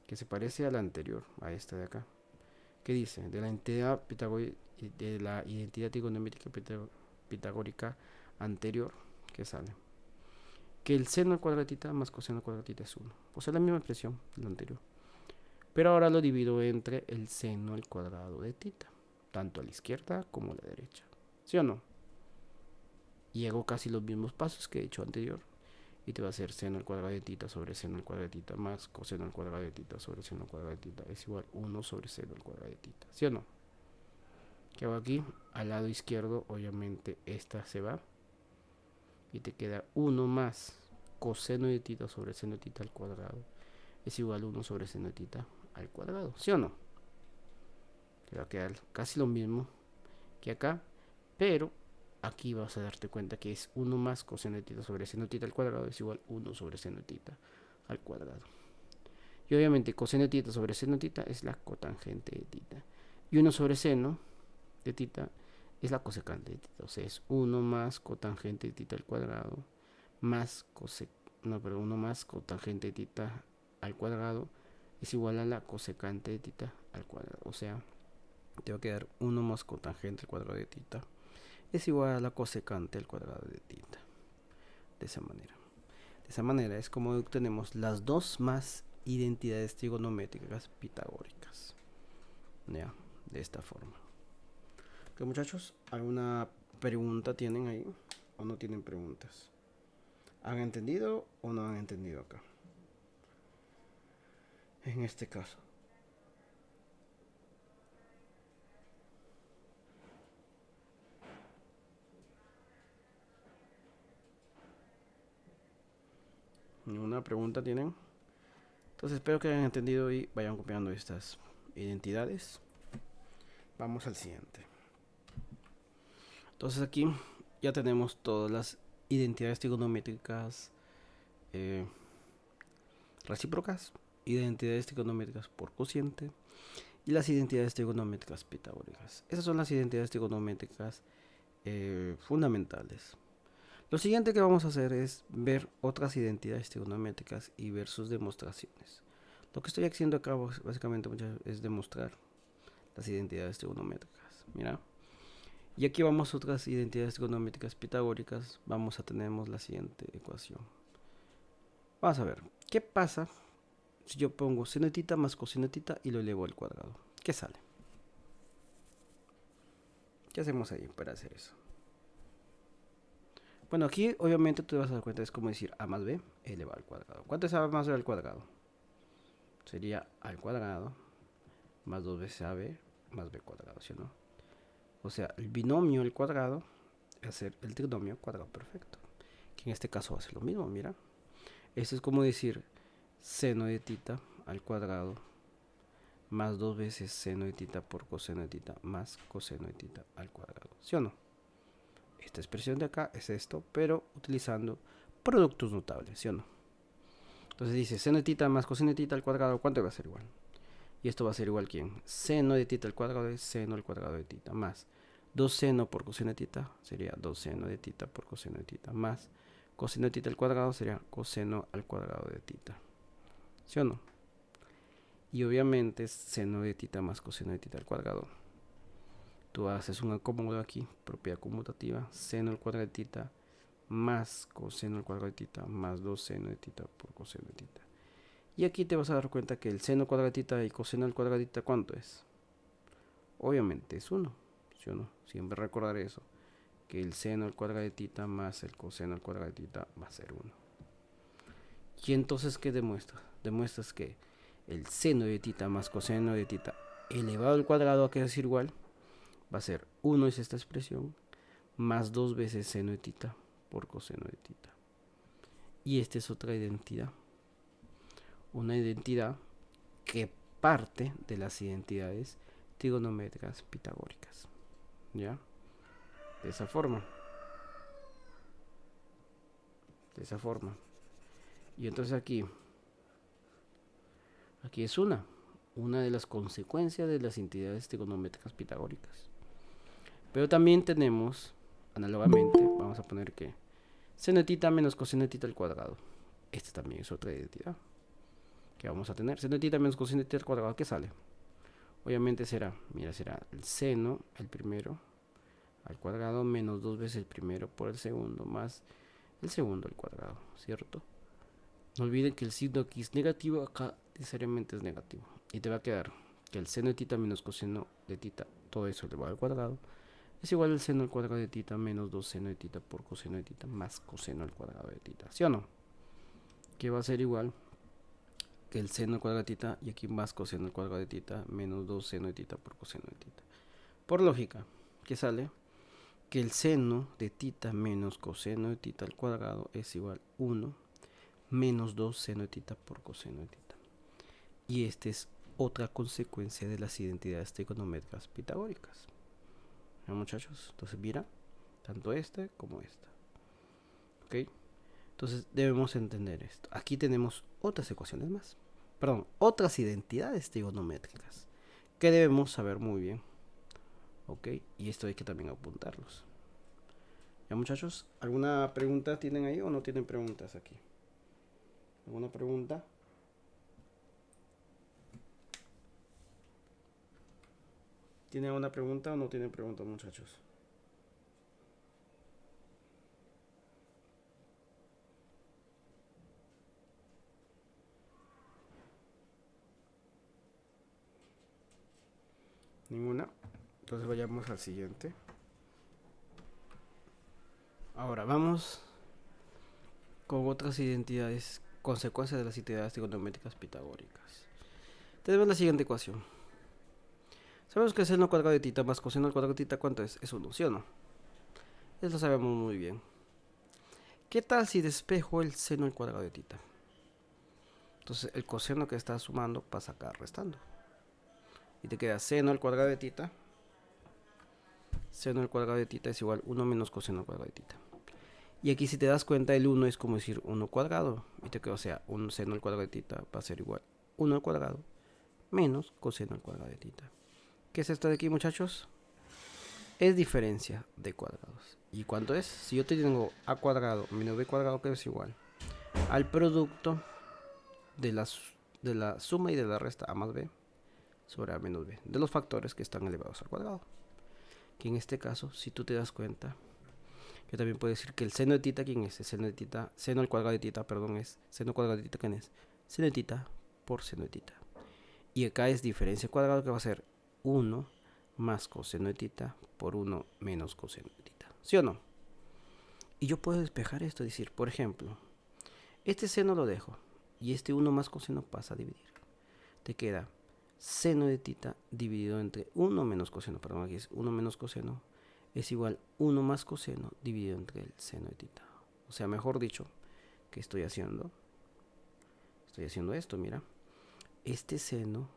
que se parece a la anterior, a esta de acá, que dice de la identidad trigonométrica pitagórica anterior, que sale que el seno al cuadrado de tita más coseno al cuadrado de tita es 1. O sea, la misma expresión de lo anterior. Pero ahora lo divido entre el seno al cuadrado de tita, tanto a la izquierda como a la derecha. ¿Sí o no? Y hago casi los mismos pasos que he hecho anterior. Y te va a hacer seno al cuadrado de tita sobre seno al cuadrado de tita más coseno al cuadrado de tita sobre seno al cuadrado de tita es igual 1 sobre seno al cuadrado de tita. ¿Sí o no? ¿Qué hago aquí? Al lado izquierdo, obviamente, esta se va. Y te queda 1 más coseno de tita sobre seno de tita al cuadrado es igual a 1 sobre seno de tita al cuadrado. ¿Sí o no? Te va a quedar casi lo mismo que acá, pero aquí vas a darte cuenta que es 1 más coseno de tita sobre seno de tita al cuadrado es igual a 1 sobre seno de tita al cuadrado. Y obviamente coseno de tita sobre seno de tita es la cotangente de tita. Y 1 sobre seno de tita es la cosecante de tita. O sea, es 1 más cotangente de tita al cuadrado más 1 más cotangente de tita al cuadrado es igual a la cosecante de tita al cuadrado. O sea, te va a quedar 1 más cotangente al cuadrado de tita es igual a la cosecante al cuadrado de tita. De esa manera. De esa manera es como obtenemos las dos más identidades trigonométricas pitagóricas. Ya, de esta forma. ¿Qué, muchachos? ¿Alguna pregunta tienen ahí? ¿O no tienen preguntas? ¿Han entendido o no han entendido acá? En este caso. ¿Ninguna pregunta tienen? Entonces espero que hayan entendido y vayan copiando estas identidades. Vamos al siguiente. Entonces aquí ya tenemos todas las identidades trigonométricas recíprocas, identidades trigonométricas por cociente y las identidades trigonométricas pitagóricas. Esas son las identidades trigonométricas fundamentales. Lo siguiente que vamos a hacer es ver otras identidades trigonométricas y ver sus demostraciones. Lo que estoy haciendo acá básicamente es demostrar las identidades trigonométricas. Mira. Y aquí vamos a otras identidades trigonométricas pitagóricas. Vamos a tener la siguiente ecuación. Vamos a ver, ¿qué pasa si yo pongo seno de tita más coseno de tita y lo elevo al cuadrado? ¿Qué sale? ¿Qué hacemos ahí para hacer eso? Bueno, aquí obviamente te vas a dar cuenta, es como decir a más b elevado al cuadrado. ¿Cuánto es a más b al cuadrado? Sería al cuadrado más 2 veces ab más b cuadrado, ¿sí o no? O sea, el binomio al cuadrado es hacer el trinomio cuadrado perfecto, que en este caso va a ser lo mismo, mira. Esto es como decir seno de tita al cuadrado más 2 veces seno de tita por coseno de tita más coseno de tita al cuadrado, ¿sí o no? Esta expresión de acá es esto, pero utilizando productos notables, ¿sí o no? Entonces dice seno de tita más coseno de tita al cuadrado, ¿cuánto va a ser igual? Y esto va a ser igual, ¿quién? Seno de tita al cuadrado es seno al cuadrado de tita más 2 seno por coseno de tita sería 2 seno de tita por coseno de tita más coseno de tita al cuadrado sería coseno al cuadrado de tita, ¿sí o no? Y obviamente es seno de tita más coseno de tita al cuadrado. Tú haces un acomodo aquí, propiedad conmutativa, seno al cuadrado de tita más coseno al cuadrado de tita más 2 seno de tita por coseno de tita. Y aquí te vas a dar cuenta que el seno al cuadrado de tita y coseno al cuadrado de tita, ¿cuánto es? Obviamente es 1, ¿sí o no? Siempre recordar eso, que el seno al cuadrado de tita más el coseno al cuadrado de tita va a ser 1. Y entonces, ¿qué demuestras? Demuestras que el seno de tita más coseno de tita elevado al cuadrado, que es igual, va a ser 1 es esta expresión, más 2 veces seno de tita por coseno de tita. Y esta es otra identidad. Una identidad que parte de las identidades trigonométricas pitagóricas. ¿Ya? De esa forma. De esa forma. Y entonces aquí es una de las consecuencias de las identidades trigonométricas pitagóricas. Pero también tenemos, análogamente, vamos a poner que seno de tita menos coseno de tita al cuadrado. Esta también es otra identidad que vamos a tener. Seno de tita menos coseno de tita al cuadrado, ¿qué sale? Obviamente será, mira, será el seno, el primero, al cuadrado, menos 2 veces el primero por el segundo, más el segundo al cuadrado, ¿cierto? No olviden que el signo aquí es negativo, acá necesariamente es negativo. Y te va a quedar que el seno de tita menos coseno de tita, todo eso elevado al cuadrado, es igual al seno al cuadrado de tita menos 2 seno de tita por coseno de tita más coseno al cuadrado de tita, ¿sí o no? Que va a ser igual que el seno al cuadrado de tita y aquí más coseno al cuadrado de tita menos 2 seno de tita por coseno de tita. Por lógica, ¿qué sale? Que el seno de tita menos coseno de tita al cuadrado es igual 1 menos 2 seno de tita por coseno de tita. Y esta es otra consecuencia de las identidades trigonométricas pitagóricas. ¿No, muchachos? Entonces mira, tanto esta como esta. ¿Ok? Entonces debemos entender esto. Aquí tenemos otras ecuaciones más. Perdón, otras identidades trigonométricas que debemos saber muy bien. ¿Ok? Y esto hay que también apuntarlos. ¿Ya, muchachos? ¿Alguna pregunta tienen ahí o no tienen preguntas aquí? ¿Alguna pregunta? ¿Tienen alguna pregunta o no tienen pregunta, muchachos? ¿Ninguna? Entonces vayamos al siguiente. Ahora vamos con otras identidades, consecuencias de las identidades trigonométricas pitagóricas. Tenemos la siguiente ecuación. Sabemos que el seno al cuadrado de tita más coseno al cuadrado de tita, ¿cuánto es? Es 1, ¿sí o no? Eso lo sabemos muy bien. ¿Qué tal si despejo el seno al cuadrado de tita? Entonces el coseno que está sumando pasa acá restando. Y te queda seno al cuadrado de tita. Seno al cuadrado de tita es igual 1 menos coseno al cuadrado de tita. Y aquí si te das cuenta el 1 es como decir 1 cuadrado. Y te queda, o sea, un seno al cuadrado de tita va a ser igual 1 al cuadrado menos coseno al cuadrado de tita. ¿Qué es esto de aquí, muchachos? Es diferencia de cuadrados. ¿Y cuánto es? Si yo tengo a cuadrado menos b cuadrado, que es igual al producto de la suma y de la resta a más b sobre a menos b de los factores que están elevados al cuadrado. Que en este caso, si tú te das cuenta, yo también puedo decir que el seno de tita, ¿quién es? El seno de tita, seno al cuadrado de tita, perdón, es seno al cuadrado de tita, ¿quién es? Seno de tita por seno de tita. Y acá es diferencia de cuadrado, que va a ser 1 más coseno de tita por 1 menos coseno de tita. ¿Sí o no? Y yo puedo despejar esto, decir, por ejemplo, este seno lo dejo y este 1 más coseno pasa a dividir. Te queda seno de tita dividido entre 1 menos coseno, perdón, aquí es 1 menos coseno, es igual 1 más coseno dividido entre el seno de tita. O sea, mejor dicho, ¿qué estoy haciendo? Estoy haciendo esto, mira. Este seno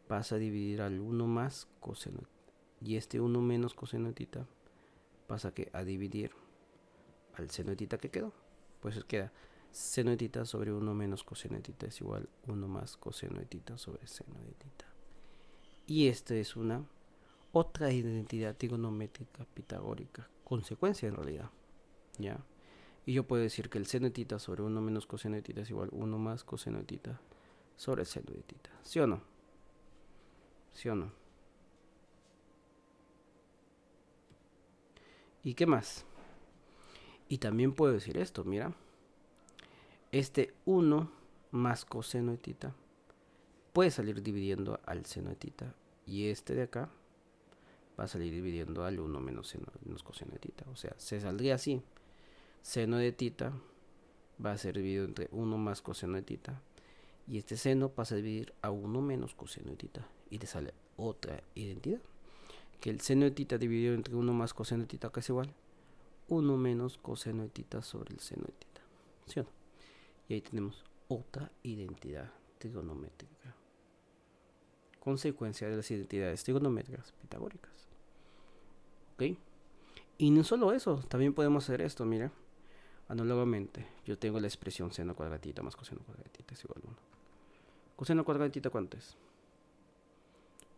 pasa a dividir al 1 más coseno y este 1 menos coseno de tita pasa a dividir al seno de tita que quedó. Pues queda seno de tita sobre 1 menos coseno de tita es igual 1 más coseno de tita sobre seno de tita. Y esta es una otra identidad trigonométrica pitagórica, consecuencia en realidad, ¿ya? Y yo puedo decir que el seno de tita sobre 1 menos coseno de tita es igual 1 más coseno de tita sobre seno de tita. ¿Sí o no? ¿Sí o no? ¿Y qué más? Y también puedo decir esto, mira. Este 1 más coseno de tita puede salir dividiendo al seno de tita. Y este de acá va a salir dividiendo al 1 menos seno menos coseno de tita. O sea, se saldría así. Seno de tita va a ser dividido entre 1 más coseno de tita. Y este seno pasa a dividir a 1 menos coseno de tita. Y te sale otra identidad. Que el seno de tita dividido entre 1 más coseno de tita, que es igual 1 menos coseno de tita sobre el seno de tita. ¿Sí o no? Y ahí tenemos otra identidad trigonométrica. Consecuencia de las identidades trigonométricas pitagóricas. ¿Ok? Y no solo eso, también podemos hacer esto, mira. Análogamente, yo tengo la expresión seno cuadrado de tita más coseno cuadrado de tita es igual a 1. Coseno cuadrado de tita, ¿cuánto es?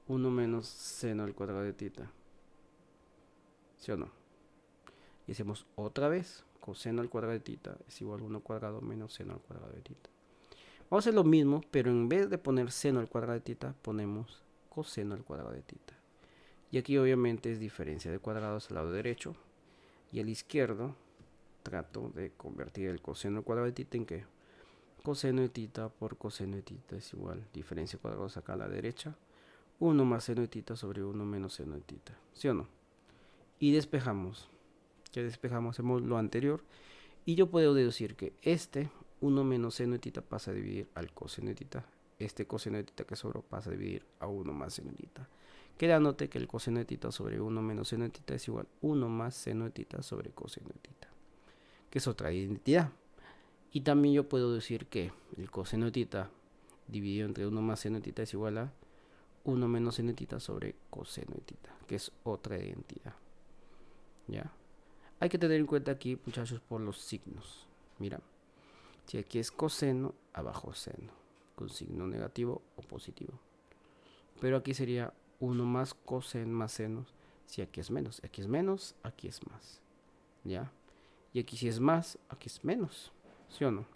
1 menos seno al cuadrado de tita. ¿Sí o no? Y hacemos otra vez. Coseno al cuadrado de tita es igual a 1 cuadrado menos seno al cuadrado de tita. Vamos a hacer lo mismo, pero en vez de poner seno al cuadrado de tita, ponemos coseno al cuadrado de tita. Y aquí obviamente es diferencia de cuadrados al lado derecho. Y al izquierdo trato de convertir el coseno al cuadrado de tita en ¿qué? Coseno de tita por coseno de tita es igual. Diferencia de cuadrados acá a la derecha. 1 más seno de tita sobre 1 menos seno de tita. ¿Sí o no? Y despejamos. Ya despejamos, hacemos lo anterior. Y yo puedo deducir que este 1 menos seno de tita pasa a dividir al coseno de tita. Este coseno de tita que sobró pasa a dividir a 1 más seno de tita. Quedándote que el coseno de tita sobre 1 menos seno de tita es igual a 1 más seno de tita sobre coseno de tita, que es otra identidad. Y también yo puedo decir que el coseno de tita dividido entre 1 más seno de tita es igual a 1 menos seno de tita sobre coseno de tita, que es otra identidad. ¿Ya? Hay que tener en cuenta aquí, muchachos, por los signos. Mira, si aquí es coseno, abajo seno, con signo negativo o positivo. Pero aquí sería 1 más coseno más seno, si aquí es menos. Aquí es menos, aquí es más. ¿Ya? Y aquí si es más, aquí es menos. ¿Sí o no?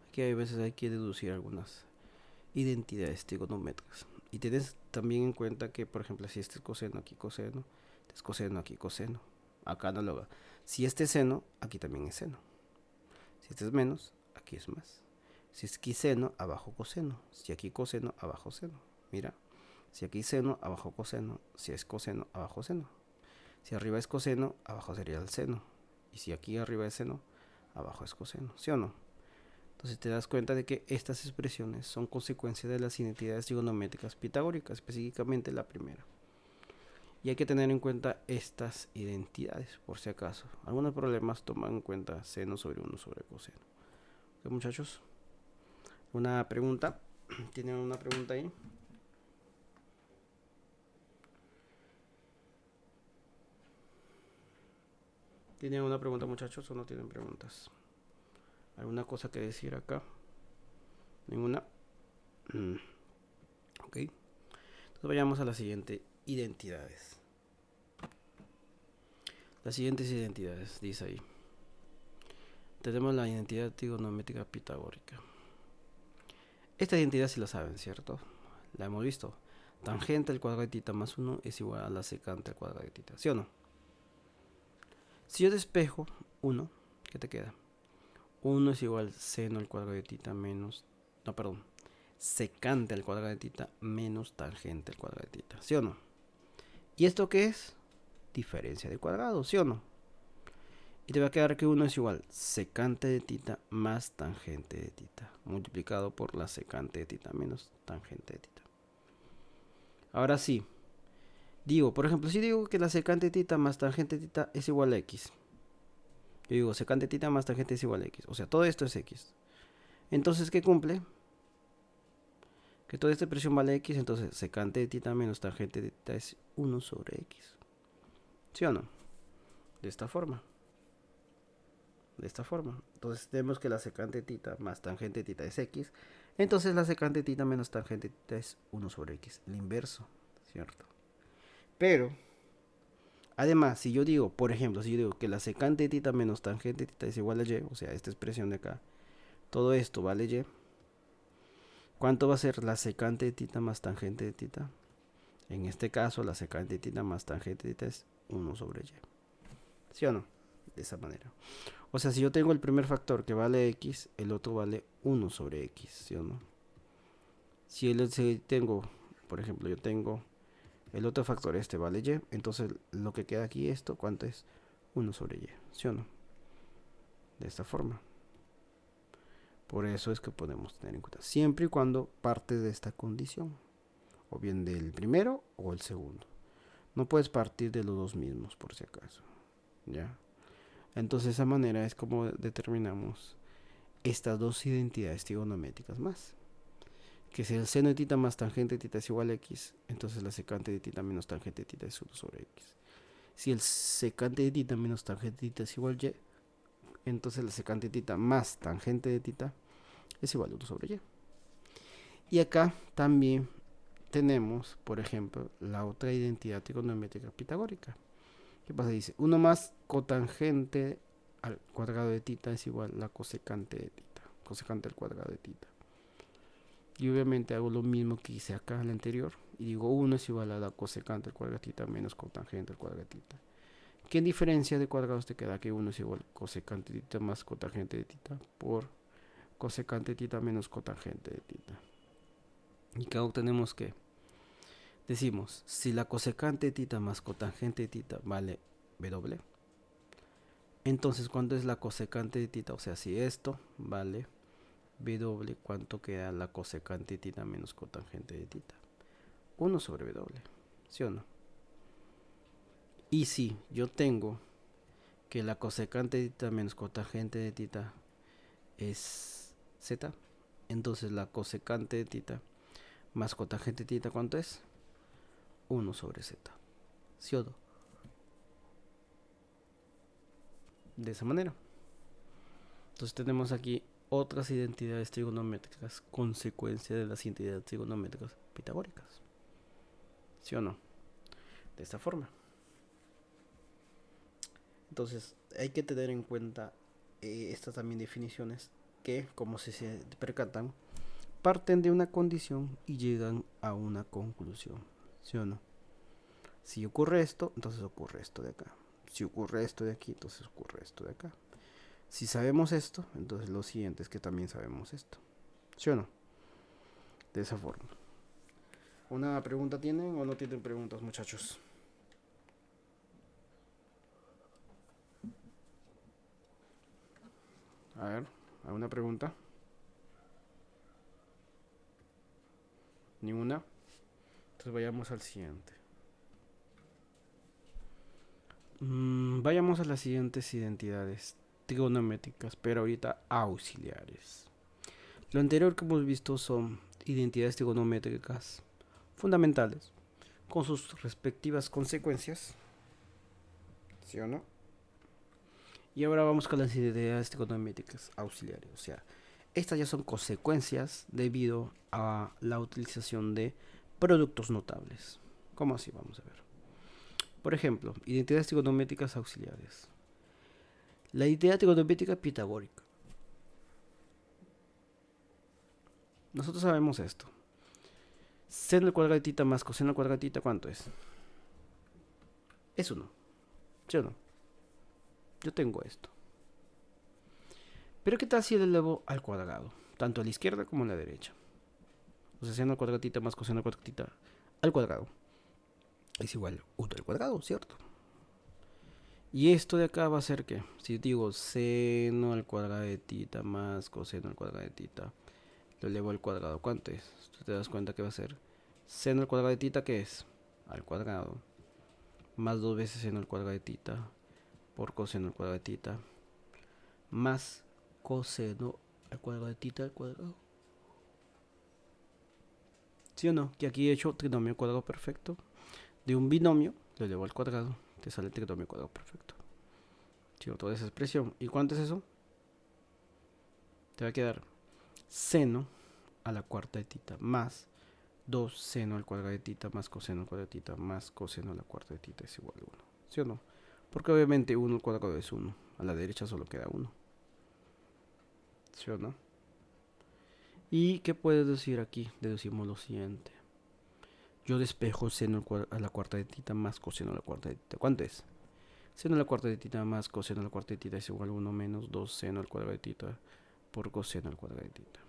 Aquí a veces hay que deducir algunas identidades trigonométricas. Y tienes también en cuenta que, por ejemplo, si este es coseno, aquí coseno, este es coseno, aquí coseno. Acá análoga. Si este es seno, aquí también es seno. Si este es menos, aquí es más. Si es aquí seno, abajo coseno. Si aquí coseno, abajo seno. Mira. Si aquí seno, abajo coseno. Si es coseno, abajo seno. Si arriba es coseno, abajo sería el seno. Y si aquí arriba es seno, abajo es coseno. ¿Sí o no? Entonces te das cuenta de que estas expresiones son consecuencia de las identidades trigonométricas pitagóricas, específicamente la primera. Y hay que tener en cuenta estas identidades, por si acaso. Algunos problemas toman en cuenta seno sobre 1 sobre coseno. ¿Ok, muchachos? ¿Una pregunta? ¿Tienen una pregunta ahí? ¿Tienen una pregunta, muchachos, o no tienen preguntas? ¿Alguna cosa que decir acá? ¿Ninguna? Ok. Entonces vayamos a las siguientes identidades. Las siguientes identidades, dice ahí. Tenemos la identidad trigonométrica pitagórica. Esta identidad sí la saben, ¿cierto? La hemos visto. Tangente al cuadrado de tita más 1 es igual a la secante al cuadrado de tita, ¿sí o no? Si yo despejo 1, ¿qué te queda? 1 es igual seno al cuadrado de tita menos... No, perdón. Secante al cuadrado de tita menos tangente al cuadrado de tita, ¿sí o no? ¿Y esto qué es? Diferencia de cuadrado, ¿sí o no? Y te va a quedar que 1 es igual secante de tita más tangente de tita, multiplicado por la secante de tita menos tangente de tita. Ahora sí, digo, por ejemplo, si digo que la secante de tita más tangente de tita es igual a x. Yo digo, secante de tita más tangente es igual a x. O sea, todo esto es x. Entonces, ¿qué cumple? Que toda esta expresión vale x, entonces secante de tita menos tangente de tita es 1 sobre x. ¿Sí o no? De esta forma. Entonces tenemos que la secante de tita más tangente de tita es x. Entonces la secante de tita menos tangente de tita es 1 sobre x. El inverso, ¿cierto? Pero, además, si yo digo, por ejemplo, si yo digo que la secante de tita menos tangente de tita es igual a y, o sea, esta expresión de acá, todo esto vale y, ¿cuánto va a ser la secante de tita más tangente de tita? En este caso, la secante de tita más tangente de tita es 1 sobre y. ¿Sí o no? De esa manera. O sea, si yo tengo el primer factor que vale x, el otro vale 1 sobre x, ¿sí o no? Si tengo, por ejemplo, yo tengo el otro factor, este vale y, entonces lo que queda aquí, esto, ¿cuánto es? 1 sobre y, ¿sí o no? De esta forma. Por eso es que podemos tener en cuenta, siempre y cuando parte de esta condición, o bien del primero o el segundo. No puedes partir de los dos mismos, por si acaso, ¿ya? Entonces de esa manera es como determinamos estas dos identidades trigonométricas más. Que si el seno de tita más tangente de tita es igual a x, entonces la secante de tita menos tangente de tita es 1 sobre x. Si el secante de tita menos tangente de tita es igual a y, Entonces la secante de tita más tangente de tita es igual a 1 sobre y. Y acá también tenemos, por ejemplo, la otra identidad trigonométrica pitagórica. ¿Qué pasa? Dice 1 más cotangente al cuadrado de tita es igual a la cosecante de tita. Cosecante al cuadrado de tita. Y obviamente hago lo mismo que hice acá en el anterior. Y digo 1 es igual a la cosecante al cuadrado de tita menos cotangente al cuadrado de tita. ¿Qué diferencia de cuadrados te queda? Que 1 es igual a cosecante de tita más cotangente de tita por cosecante de tita menos cotangente de tita. Y acá obtenemos que decimos, si la cosecante de tita más cotangente de tita vale W, entonces ¿cuánto es la cosecante de tita? O sea, si esto vale W, ¿cuánto queda la cosecante de tita menos cotangente de tita? 1 sobre W, ¿sí o no? Y si yo tengo que la cosecante de tita menos cotangente de tita es Z, entonces la cosecante de tita más cotangente de tita, ¿cuánto es? 1 sobre Z, ¿sí o no? De esa manera. Entonces tenemos aquí otras identidades trigonométricas, consecuencia de las identidades trigonométricas pitagóricas, ¿sí o no? De esta forma. Entonces hay que tener en cuenta estas también definiciones que, como si se percatan, parten de una condición y llegan a una conclusión, ¿sí o no? Si ocurre esto, entonces ocurre esto de acá. Si ocurre esto de aquí, entonces ocurre esto de acá. Si sabemos esto, entonces lo siguiente es que también sabemos esto, ¿sí o no? De esa forma. ¿Una pregunta tienen o no tienen preguntas, muchachos? A ver, ¿alguna pregunta? ¿Ninguna? Entonces vayamos al siguiente. Vayamos a las siguientes identidades trigonométricas, pero ahorita auxiliares. Lo anterior que hemos visto son identidades trigonométricas fundamentales, con sus respectivas consecuencias, ¿sí o no? Y ahora vamos con las identidades trigonométricas auxiliares, o sea, estas ya son consecuencias debido a la utilización de productos notables. ¿Cómo así? Vamos a ver. Por ejemplo, identidades trigonométricas auxiliares. La identidad trigonométrica pitagórica. Nosotros sabemos esto. Seno al cuadrado de tita más coseno al cuadrado de tita, ¿cuánto es? Es 1. ¿Sí o no? Yo tengo esto. Pero ¿qué tal si le elevo al cuadrado? Tanto a la izquierda como a la derecha. O sea, seno al cuadrado de tita más coseno al cuadrado de tita al cuadrado es igual a 1 al cuadrado, ¿cierto? Y esto de acá va a ser que, si digo seno al cuadrado de tita más coseno al cuadrado de tita, lo elevo al cuadrado, ¿cuánto es? Tú te das cuenta que va a ser seno al cuadrado de tita, ¿qué es? Al cuadrado, más 2 veces seno al cuadrado de tita por coseno al cuadrado de tita, más coseno al cuadrado de tita al cuadrado. ¿Sí o no? Que aquí he hecho trinomio cuadrado perfecto. De un binomio, lo elevo al cuadrado, te sale el trinomio cuadrado perfecto. ¿Sí? Toda esa expresión. ¿Y cuánto es eso? Te va a quedar seno a la cuarta de tita más 2 seno al cuadrado de tita más coseno al cuadrado de tita más coseno a la cuarta de tita es igual a 1. ¿Sí o no? Porque obviamente 1 al cuadrado es 1. A la derecha solo queda 1. ¿Sí o no? ¿Y qué puedes decir aquí? Deducimos lo siguiente. Yo despejo seno a la cuarta de tita más coseno a la cuarta de tita. ¿Cuánto es? Seno a la cuarta de tita más coseno a la cuarta de tita es igual a 1 menos 2 seno al cuadrado de tita por coseno al cuadrado de tita.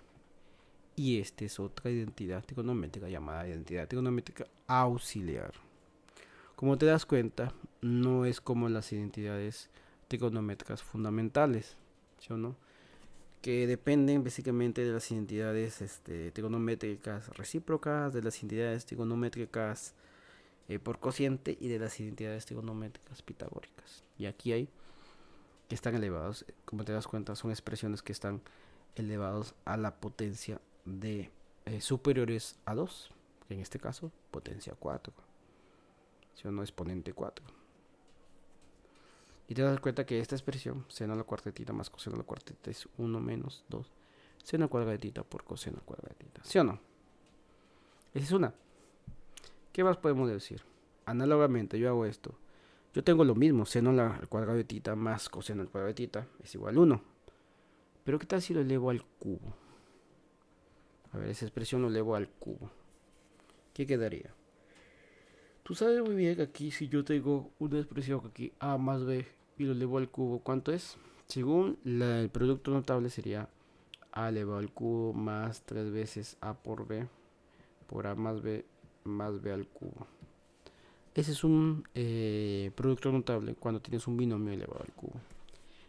Y esta es otra identidad trigonométrica llamada identidad trigonométrica auxiliar. Como te das cuenta, no es como las identidades trigonométricas fundamentales, ¿sí o no? Que dependen básicamente de las identidades trigonométricas recíprocas, de las identidades trigonométricas por cociente y de las identidades trigonométricas pitagóricas. Y aquí hay que están elevados, como te das cuenta, son expresiones que están elevados a la potencia de superiores a 2, que en este caso potencia 4, ¿sí o no? Exponente 4. Y te das cuenta que esta expresión, seno a la cuarta de tita más coseno a la cuarta de tita, es 1 menos 2 seno al cuadrado de tita por coseno al cuadrado de tita. ¿Sí o no? Esa es una. ¿Qué más podemos decir? Análogamente, yo hago esto. Yo tengo lo mismo, seno al cuadrado de tita más coseno al cuadrado de tita es igual a 1. Pero ¿qué tal si lo elevo al cubo? A ver, esa expresión lo elevo al cubo. ¿Qué quedaría? Tú sabes muy bien que aquí si yo tengo una expresión aquí a más b y lo elevo al cubo, ¿cuánto es? Según el producto notable sería a elevado al cubo más 3 veces a por b por a más b al cubo. Ese es un producto notable cuando tienes un binomio elevado al cubo.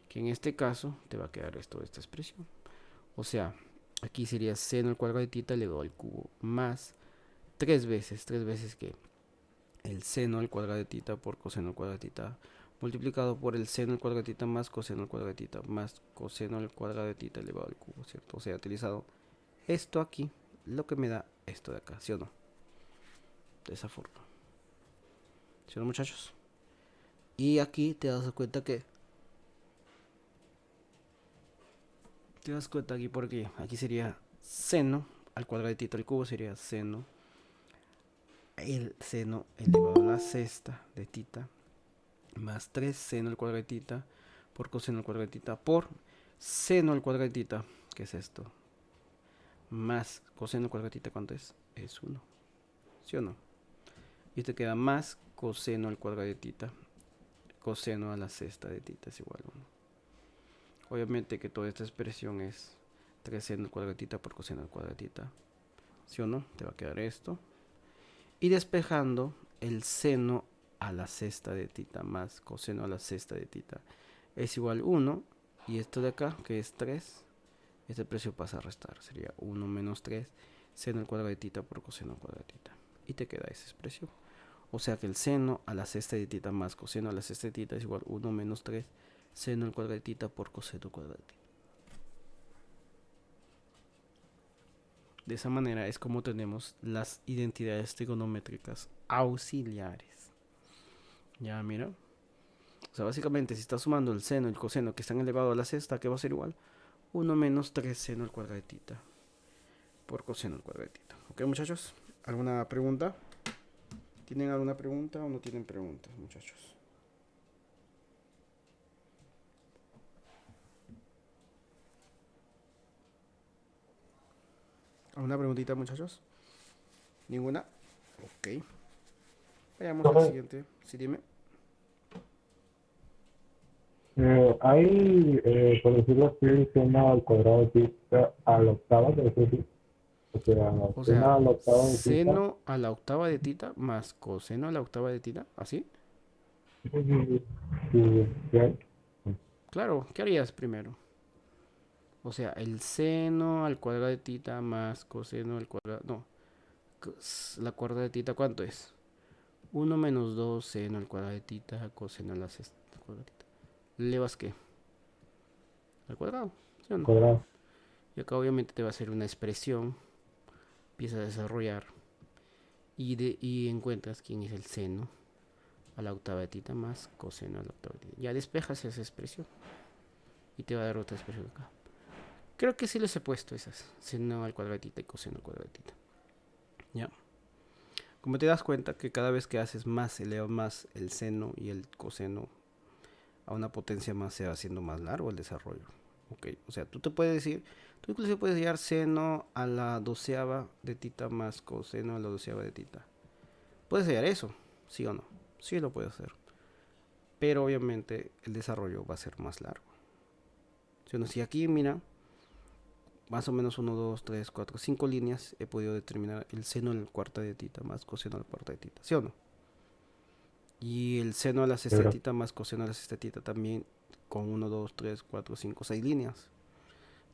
Que en este caso te va a quedar esto de esta expresión. O sea, aquí sería seno al cuadrado de tita elevado al cubo más 3 veces que el seno al cuadrado de tita por coseno al cuadrado de tita multiplicado por el seno al cuadrado de tita más coseno al cuadrado de tita más coseno al cuadrado de tita elevado al cubo, ¿cierto? O sea, he utilizado esto aquí, lo que me da esto de acá, ¿sí o no? De esa forma. ¿Sí o no, muchachos? Y aquí te das cuenta que te das cuenta aquí porque aquí sería seno al cuadrado de tita al cubo sería seno el seno elevado a la sexta de tita más 3 seno al cuadrado de tita por coseno al cuadrado de tita por seno al cuadrado de tita, que es esto, más coseno al cuadrado de tita, ¿cuánto es? Es 1, ¿sí o no? Y te queda más coseno al cuadrado de tita, coseno a la sexta de tita es igual a 1. Obviamente que toda esta expresión es 3 seno al cuadrado de tita por coseno al cuadrado de tita, ¿sí o no? Te va a quedar esto. Y despejando el seno a la sexta de tita más coseno a la sexta de tita es igual a 1. Y esto de acá, que es 3, este precio pasa a restar. Sería 1 menos 3 seno al cuadrado de tita por coseno al cuadrado de tita. Y te queda esa expresión. O sea que el seno a la sexta de tita más coseno a la sexta de tita es igual a 1 menos 3 seno al cuadrado de tita por coseno al cuadrado de tita. De esa manera es como tenemos las identidades trigonométricas auxiliares. Ya, mira. O sea, básicamente, si estás sumando el seno y el coseno que están elevados a la sexta, ¿qué va a ser igual? 1 menos 3 seno al cuadrado de tita por coseno al cuadrado de tita. ¿Ok, muchachos? ¿Alguna pregunta? ¿Tienen alguna pregunta o no tienen preguntas, muchachos? ¿Alguna preguntita, muchachos? ¿Ninguna? Ok. Vayamos al
Profe,
siguiente. Sí, dime.
hay, por decirlo así, seno al cuadrado de tita a la octava, es decir, o sea,
O
seno
sea,
a la octava de tita.
seno a la octava de tita más coseno a la octava de tita. ¿Así?
Sí, sí, sí, sí,
Claro, ¿qué harías primero? O sea, el seno al cuadrado de tita más coseno al cuadrado... No, la cuadrada de tita, ¿cuánto es? 1 menos 2 seno al cuadrado de tita coseno a la sexta cuadrada de tita. ¿Le vas qué? Al cuadrado, ¿sí o no?
cuadrado.
Y acá obviamente te va a hacer una expresión, empieza a desarrollar y encuentras quién es el seno a la octava de tita más coseno a la octava de tita. Ya despejas esa expresión y te va a dar otra expresión acá. Creo que sí les he puesto esas, seno al cuadrado de tita y coseno al cuadrado de tita. Ya. Como te das cuenta que cada vez que haces más, elevas más el seno y el coseno a una potencia más, se va haciendo más largo el desarrollo. Ok, o sea, tú te puedes decir, tú incluso puedes hallar seno a la doceava de tita más coseno a la doceava de tita. Puedes hallar eso, sí o no, sí lo puedes hacer. Pero obviamente el desarrollo va a ser más largo. ¿Sí o no? Si aquí, mira, más o menos 1, 2, 3, 4, 5 líneas he podido determinar el seno a la cuarta de tita más coseno a la cuarta de tita, ¿sí o no? Y el seno a la sexta de
Pero,
tita más coseno a la sexta de tita también con 1, 2, 3, 4, 5, 6 líneas.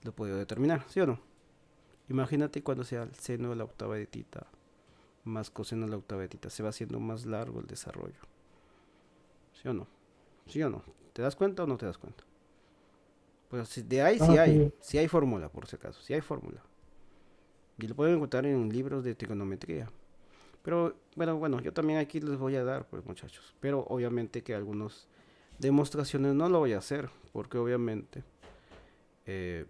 Lo he podido determinar, ¿sí o no? Imagínate cuando sea el seno de la octava de tita más coseno de la octava de tita. Se va haciendo más largo el desarrollo. ¿Sí o no? ¿Sí o no? ¿Te das cuenta o no te das cuenta? Pues de ahí
ah, sí,
sí hay fórmula, por si acaso, sí hay fórmula. Y lo pueden encontrar en libros de trigonometría. Pero bueno, yo también aquí les voy a dar, pues muchachos. Pero obviamente que algunos Demostraciones no lo voy a hacer, porque obviamente eh,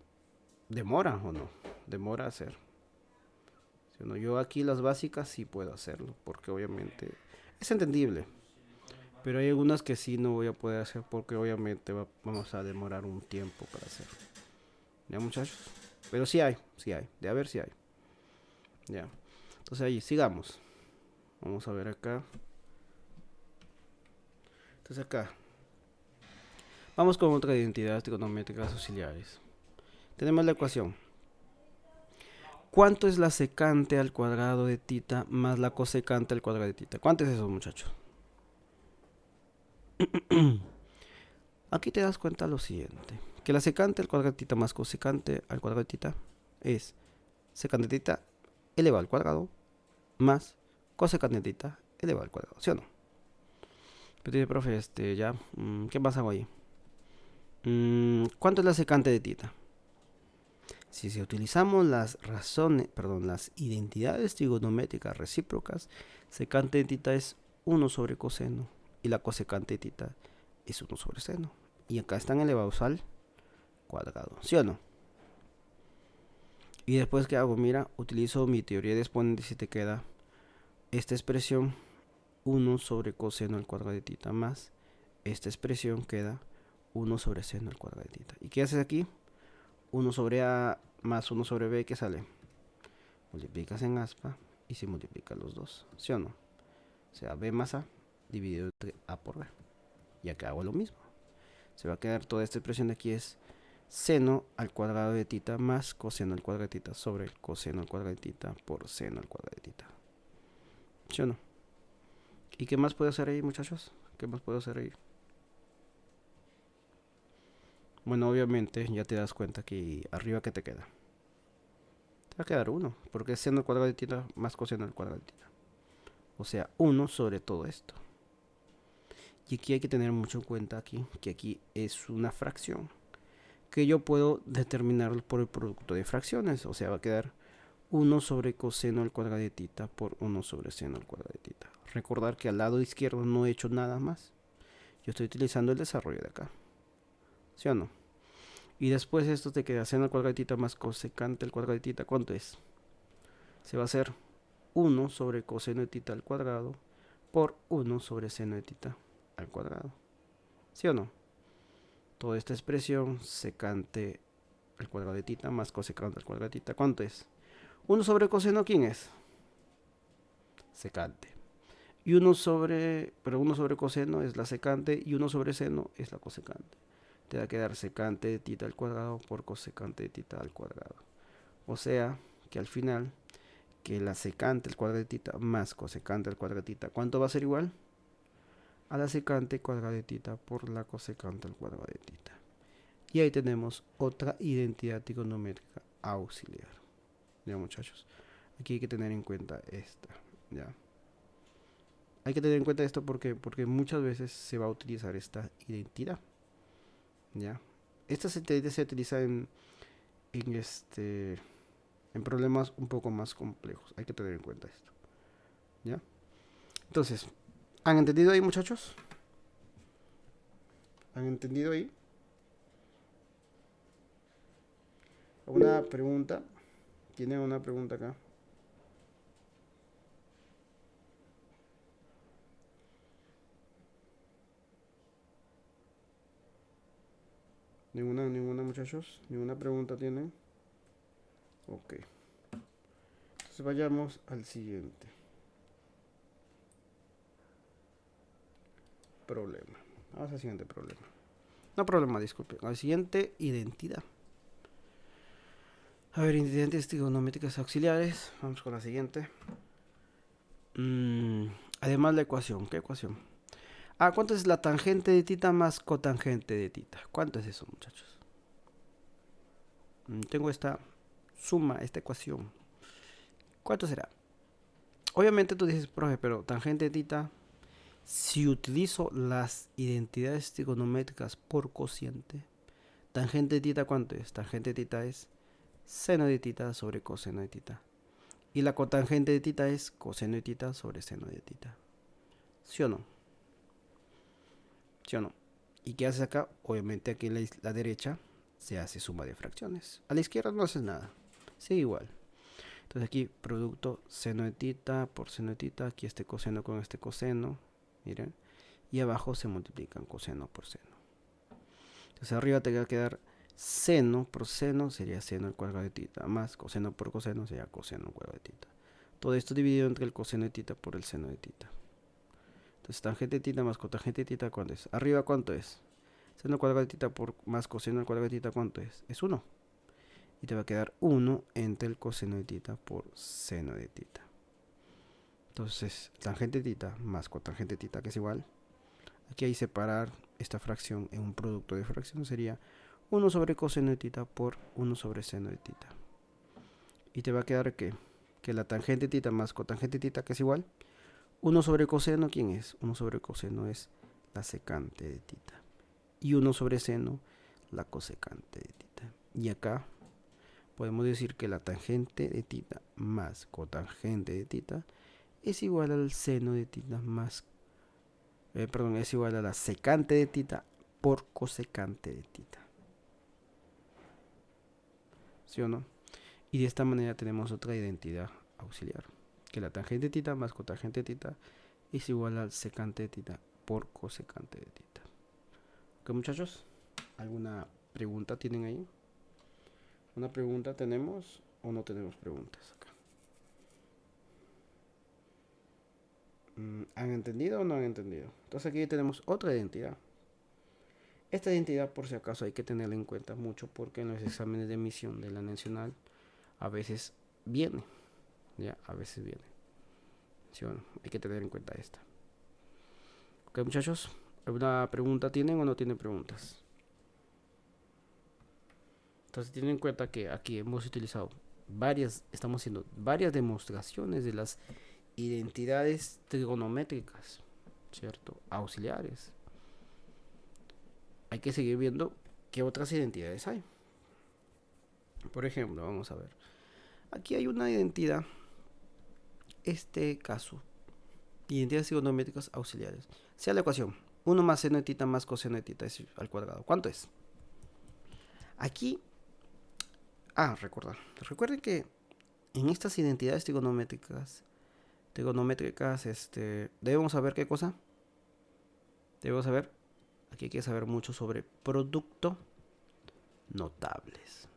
demora o no, demora hacer. Si no, yo aquí las básicas sí puedo hacerlo, porque obviamente es entendible. Pero hay algunas que sí no voy a poder hacer porque obviamente vamos a demorar un tiempo para hacer. ¿Ya, muchachos? Pero sí hay, sí hay. De a ver si hay. Ya. Entonces ahí, sigamos. Vamos a ver acá. Entonces acá. Vamos con otra identidad trigonométricas auxiliares. Tenemos la ecuación. ¿Cuánto es la secante al cuadrado de tita más la cosecante al cuadrado de tita? ¿Cuánto es eso, muchachos? Aquí te das cuenta lo siguiente. Que la secante al cuadrado de tita más cosecante al cuadrado de tita es secante de tita elevado al cuadrado más cosecante de tita elevado al cuadrado. ¿Sí o no? Pero dice, profe, ya, ¿qué pasa ahí? ¿Cuánto es la secante de tita? Si utilizamos las razones, perdón, las identidades trigonométricas recíprocas, secante de tita es 1 sobre coseno y la cosecante de tita es 1 sobre seno. Y acá están elevados al cuadrado, ¿sí o no? Y después, ¿qué hago? Mira, utilizo mi teoría de exponentes y te queda esta expresión 1 sobre coseno al cuadrado de tita más esta expresión queda 1 sobre seno al cuadrado de tita. ¿Y qué haces aquí? 1 sobre A más 1 sobre B, ¿qué sale? Multiplicas en aspa y se multiplican los dos, ¿sí o no? O sea, B más A dividido entre A por B. Y acá hago lo mismo. Se va a quedar toda esta expresión de aquí es seno al cuadrado de tita más coseno al cuadrado de tita sobre coseno al cuadrado de tita por seno al cuadrado de tita. ¿Sí o no? ¿Y qué más puedo hacer ahí, muchachos? ¿Qué más puedo hacer ahí? Bueno, obviamente ya te das cuenta que arriba que te queda. Te va a quedar 1, porque es seno al cuadrado de tita más coseno al cuadrado de tita. O sea, 1 sobre todo esto. Y aquí hay que tener mucho en cuenta aquí, que aquí es una fracción. Que yo puedo determinar por el producto de fracciones. O sea, va a quedar 1 sobre coseno al cuadrado de tita por 1 sobre seno al cuadrado de tita. Recordar que al lado izquierdo no he hecho nada más. Yo estoy utilizando el desarrollo de acá. ¿Sí o no? Y después esto te queda seno al cuadrado de tita más cosecante al cuadrado de tita. ¿Cuánto es? Se va a hacer 1 sobre coseno de tita al cuadrado por 1 sobre seno de tita al cuadrado. ¿Sí o no? Toda esta expresión secante al cuadrado de tita más cosecante al cuadrado de tita. ¿Cuánto es? 1 sobre coseno, ¿quién es? Secante. Y 1 sobre coseno es la secante y 1 sobre seno es la cosecante. Te va a quedar secante de tita al cuadrado por cosecante de tita al cuadrado. O sea que al final, que la secante al cuadrado de tita más cosecante al cuadrado de tita, ¿cuánto va a ser igual? A la secante cuadrado de tita por la cosecante al cuadrado de tita. Y ahí tenemos otra identidad trigonométrica auxiliar. Ya, muchachos, aquí hay que tener en cuenta esta. Ya. Hay que tener en cuenta esto porque muchas veces se va a utilizar esta identidad. Ya. Esta se utiliza en problemas un poco más complejos. Hay que tener en cuenta esto. ¿Ya? Entonces, ¿han entendido ahí, muchachos? ¿Han entendido ahí? ¿Alguna pregunta? ¿Tienen una pregunta acá? ¿Ninguna, muchachos? ¿Ninguna pregunta tienen? Ok. Entonces vayamos al siguiente problema. Vamos al siguiente problema. No problema, disculpe. Al siguiente, identidad. A ver, identidades trigonométricas auxiliares. Vamos con la siguiente. Además la ecuación. ¿Qué ecuación? ¿Cuánto es la tangente de tita más cotangente de tita? ¿Cuánto es eso, muchachos? Tengo esta suma, esta ecuación. ¿Cuánto será? Obviamente tú dices, profe, pero tangente de tita, si utilizo las identidades trigonométricas por cociente, tangente de tita, ¿cuánto es? Tangente de tita es seno de tita sobre coseno de tita. Y la cotangente de tita es coseno de tita sobre seno de tita. ¿Sí o no? ¿Sí o no? ¿Y qué haces acá? Obviamente aquí en la derecha se hace suma de fracciones. A la izquierda no haces nada. Sigue igual. Entonces aquí producto seno de tita por seno de tita. Aquí este coseno con este coseno. Miren. Y abajo se multiplican coseno por seno. Entonces arriba te va a quedar seno por seno sería seno al cuadrado de tita. Más coseno por coseno sería coseno al cuadrado de tita. Todo esto dividido entre el coseno de tita por el seno de tita. Entonces tangente de tita más cotangente de tita, ¿cuánto es? Arriba, ¿cuánto es? Seno al cuadrado de tita por más coseno al cuadrado de tita, ¿cuánto es? Es 1. Y te va a quedar 1 entre el coseno de tita por seno de tita. Entonces, tangente de tita más cotangente de tita, que es igual. Aquí hay que separar esta fracción en un producto de fracción. Sería 1 sobre coseno de tita por 1 sobre seno de tita. Y te va a quedar ¿qué? Que la tangente de tita más cotangente de tita, que es igual. 1 sobre coseno, ¿quién es? 1 sobre coseno es la secante de tita. Y 1 sobre seno, la cosecante de tita. Y acá podemos decir que la tangente de tita más cotangente de tita es igual al seno de tita más, es igual a la secante de tita por cosecante de tita. ¿Sí o no? Y de esta manera tenemos otra identidad auxiliar, que la tangente de tita más cotangente de tita es igual al secante de tita por cosecante de tita. ¿Ok, muchachos? ¿Alguna pregunta tienen ahí? ¿Una pregunta tenemos o no tenemos preguntas acá? ¿Han entendido o no han entendido? Entonces aquí tenemos otra identidad. Esta identidad, por si acaso, hay que tenerla en cuenta mucho porque en los exámenes de emisión de la nacional a veces viene. Ya, a veces viene. ¿Sí o no? Hay que tener en cuenta esta. Ok, muchachos. ¿Alguna pregunta tienen o no tienen preguntas? Entonces tienen en cuenta que aquí hemos utilizado estamos haciendo varias demostraciones de las identidades trigonométricas, ¿cierto? Auxiliares. Hay que seguir viendo qué otras identidades hay. Por ejemplo, vamos a ver. Aquí hay una identidad, este caso, identidades trigonométricas auxiliares. Sea la ecuación 1 más seno de tita más coseno de tita es al cuadrado. ¿Cuánto es? Aquí, recuerden que en estas identidades trigonométricas, debemos saber qué cosa. Debemos saber, aquí hay que saber mucho sobre producto notables.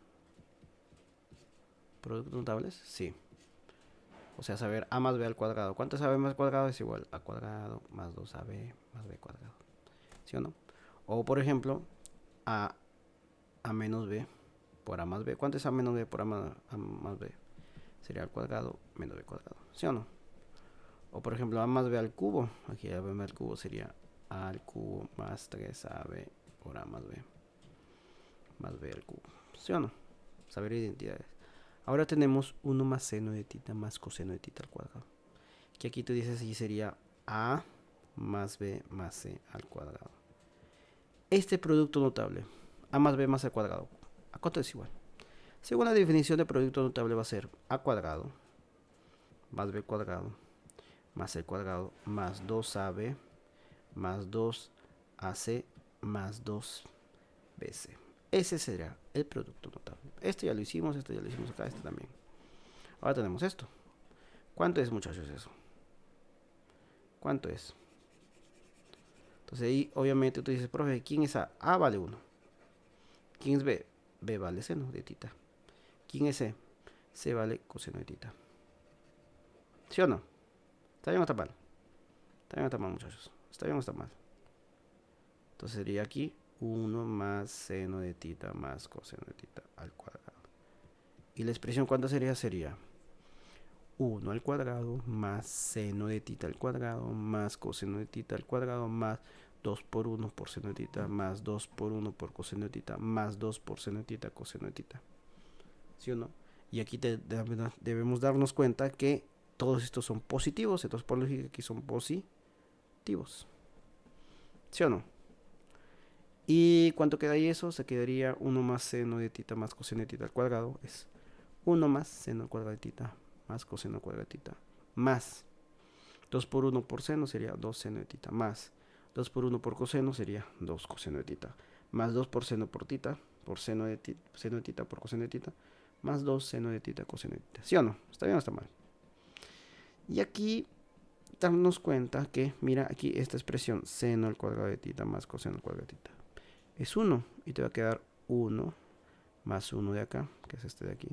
¿Productos notables? Sí. O sea, saber a más b al cuadrado. ¿Cuánto es a b más cuadrado? Es igual a cuadrado más 2ab más b cuadrado. ¿Sí o no? O por ejemplo, a menos b por a más b. ¿Cuánto es a menos b por a más b? Sería al cuadrado menos b cuadrado. ¿Sí o no? O por ejemplo, a más b al cubo. Aquí a b al cubo sería a al cubo más 3ab por a más b al cubo. ¿Sí o no? Saber identidades. Ahora tenemos 1 más seno de tita más coseno de tita al cuadrado. Que aquí tú dices y sería a más b más c al cuadrado. Este producto notable, a más b más c al cuadrado, ¿a cuánto es igual? Según la definición de producto notable va a ser a cuadrado más b cuadrado más c cuadrado más 2ab más 2ac más 2bc. Ese será el producto notable. Esto ya lo hicimos acá, este también. Ahora tenemos esto. ¿Cuánto es, muchachos, eso? ¿Cuánto es? Entonces ahí obviamente tú dices, profe, ¿quién es A? A vale 1. ¿Quién es B? B vale seno de tita. ¿Quién es C? C vale coseno de tita. ¿Sí o no? ¿Está bien o está mal? Está bien o está mal, muchachos. ¿Está bien o está mal? Entonces sería aquí 1 más seno de tita más coseno de tita al cuadrado. ¿Y la expresión cuánto sería? Sería 1 al cuadrado más seno de tita al cuadrado más coseno de tita al cuadrado más 2 por 1 por seno de tita más 2 por 1 por coseno de tita más 2 por seno de tita coseno de tita. ¿Sí o no? Y aquí debemos darnos cuenta que todos estos son positivos, entonces por lógica aquí son positivos. ¿Sí o no? ¿Y cuánto queda ahí eso? Se quedaría 1 más seno de tita más coseno de tita al cuadrado. Es 1 más seno al cuadrado de tita más coseno al cuadrado de tita más 2 por 1 por seno sería 2 seno de tita más 2 por 1 por coseno sería 2 coseno de tita. Más 2 por seno por tita. Por seno de tita por coseno de tita. Más 2 seno de tita coseno de tita. ¿Sí o no? ¿Está bien o está mal? Y aquí darnos cuenta que, mira, aquí esta expresión seno al cuadrado de tita más coseno al cuadrado de tita es 1. Y te va a quedar 1 más 1 de acá, que es este de aquí.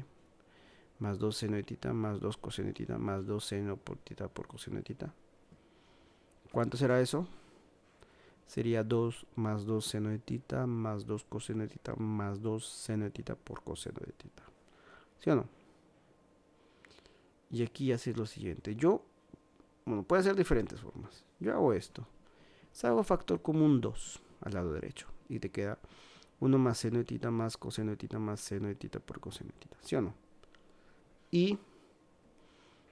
Más 2 seno de tita más 2 coseno de tita más 2 seno por tita por coseno de tita. ¿Cuánto será eso? Sería 2 más 2 seno de tita más 2 coseno de tita más 2 seno de tita por coseno de tita. ¿Sí o no? Y aquí haces lo siguiente. Bueno, puede ser diferentes formas. Yo hago esto. Hago factor común 2 al lado derecho. Y te queda 1 más seno de tita más coseno de tita más seno de tita por coseno de tita. ¿Sí o no? Y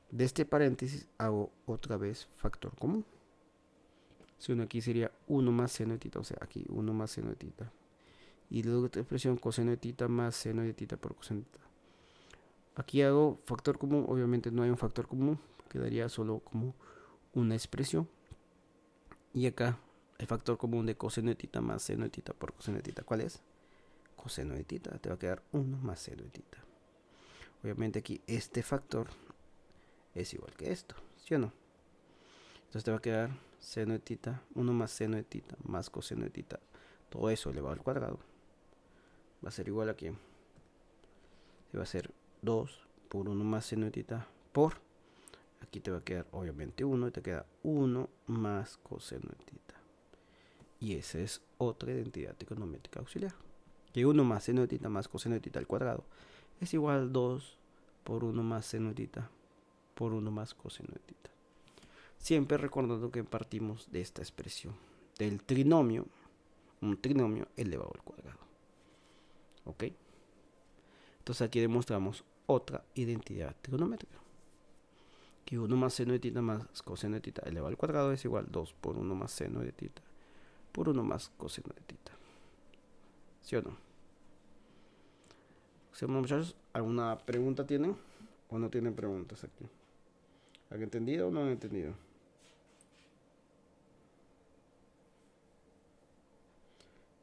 de este paréntesis hago otra vez factor común. Si uno aquí sería 1 más seno de tita, o sea, aquí 1 más seno de tita. Y luego otra expresión coseno de tita más seno de tita por coseno de tita. Aquí hago factor común, obviamente no hay un factor común, quedaría solo como una expresión. Y acá el factor común de coseno de tita más seno de tita por coseno de tita, ¿cuál es? Coseno de tita, te va a quedar 1 más seno de tita. Obviamente aquí este factor es igual que esto, ¿sí o no? Entonces te va a quedar seno de tita, 1 más seno de tita más coseno de tita, todo eso elevado al cuadrado. Va a ser igual a ¿quién? Se va a ser 2 por 1 más seno de tita por, aquí te va a quedar obviamente 1 y te queda 1 más coseno de tita. Y esa es otra identidad trigonométrica auxiliar. Que 1 más seno de tita más coseno de tita al cuadrado es igual a 2 por 1 más seno de tita por 1 más coseno de tita. Siempre recordando que partimos de esta expresión, del trinomio, un trinomio elevado al cuadrado. ¿Ok? Entonces aquí demostramos otra identidad trigonométrica. Que 1 más seno de tita más coseno de tita elevado al cuadrado es igual a 2 por 1 más seno de tita por 1 más coseno de tita. ¿Sí o no? ¿Sí, muchachos? ¿Alguna pregunta tienen? ¿O no tienen preguntas aquí? ¿Han entendido o no han entendido?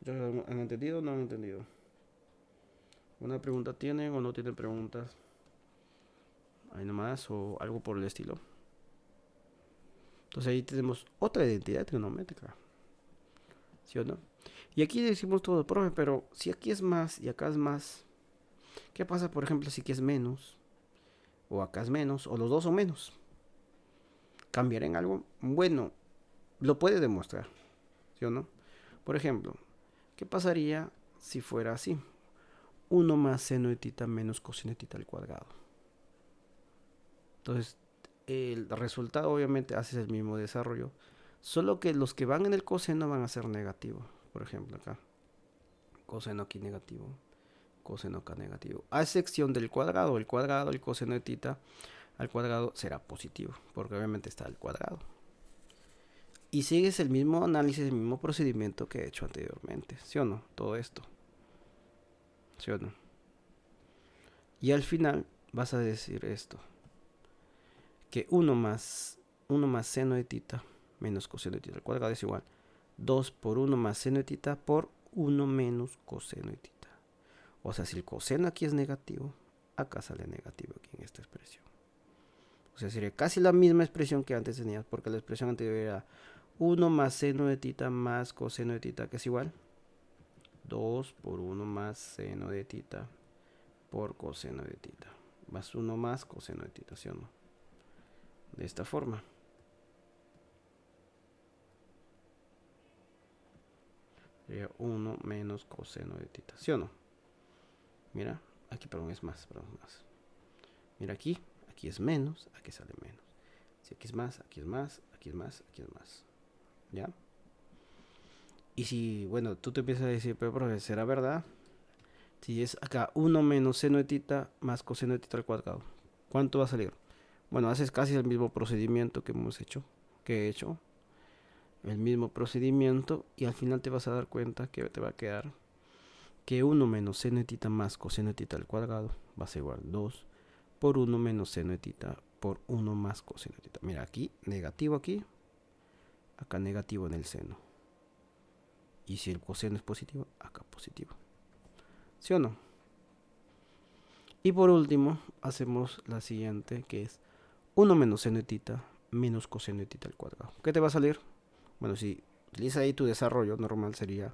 ¿Han entendido o no han entendido? ¿Una pregunta tienen o no tienen preguntas? Ahí nomás, o algo por el estilo. Entonces ahí tenemos otra identidad trigonométrica. ¿Sí o no? Y aquí decimos todo, profe, pero si aquí es más y acá es más, ¿qué pasa, por ejemplo, si aquí es menos? O acá es menos, o los dos son menos. ¿Cambiará en algo? Bueno, lo puede demostrar. ¿Sí o no? Por ejemplo, ¿qué pasaría si fuera así? 1 más seno de tita menos coseno de tita al cuadrado. Entonces, el resultado obviamente haces el mismo desarrollo, solo que los que van en el coseno van a ser negativos. Por ejemplo, acá, coseno aquí negativo, coseno acá negativo, a excepción del cuadrado. El cuadrado, el coseno de tita al cuadrado será positivo, porque obviamente está al cuadrado. Y sigues el mismo análisis, el mismo procedimiento que he hecho anteriormente, ¿sí o no? Todo esto, ¿sí o no? Y al final vas a decir esto, que 1 más seno de tita menos coseno de tita al cuadrado es igual 2 por 1 más seno de tita por 1 menos coseno de tita. O sea, si el coseno aquí es negativo, acá sale negativo aquí en esta expresión. O sea, sería casi la misma expresión que antes tenías, porque la expresión anterior era 1 más seno de tita más coseno de tita, que es igual 2 por 1 más seno de tita por coseno de tita, más 1 más coseno de tita, ¿sí o no? De esta forma. Sería 1 menos coseno de tita, ¿sí o no? Mira, aquí perdón, es más. Mira aquí es menos, aquí sale menos. Si aquí es más, aquí es más, aquí es más, aquí es más. ¿Ya? Y si, bueno, tú te empiezas a decir, pero profe, ¿será verdad? Si es acá 1 menos seno de tita más coseno de tita al cuadrado, ¿cuánto va a salir? Bueno, haces casi el mismo procedimiento que hemos hecho, que he hecho. El mismo procedimiento y al final te vas a dar cuenta que te va a quedar que 1 menos seno de tita más coseno de tita al cuadrado va a ser igual 2 por 1 menos seno de tita por 1 más coseno de tita. Mira, aquí negativo aquí, acá negativo en el seno. Y si el coseno es positivo, acá positivo. ¿Sí o no? Y por último, hacemos la siguiente, que es 1 menos seno de tita menos coseno de tita al cuadrado. ¿Qué te va a salir? Bueno, si utiliza ahí tu desarrollo normal, sería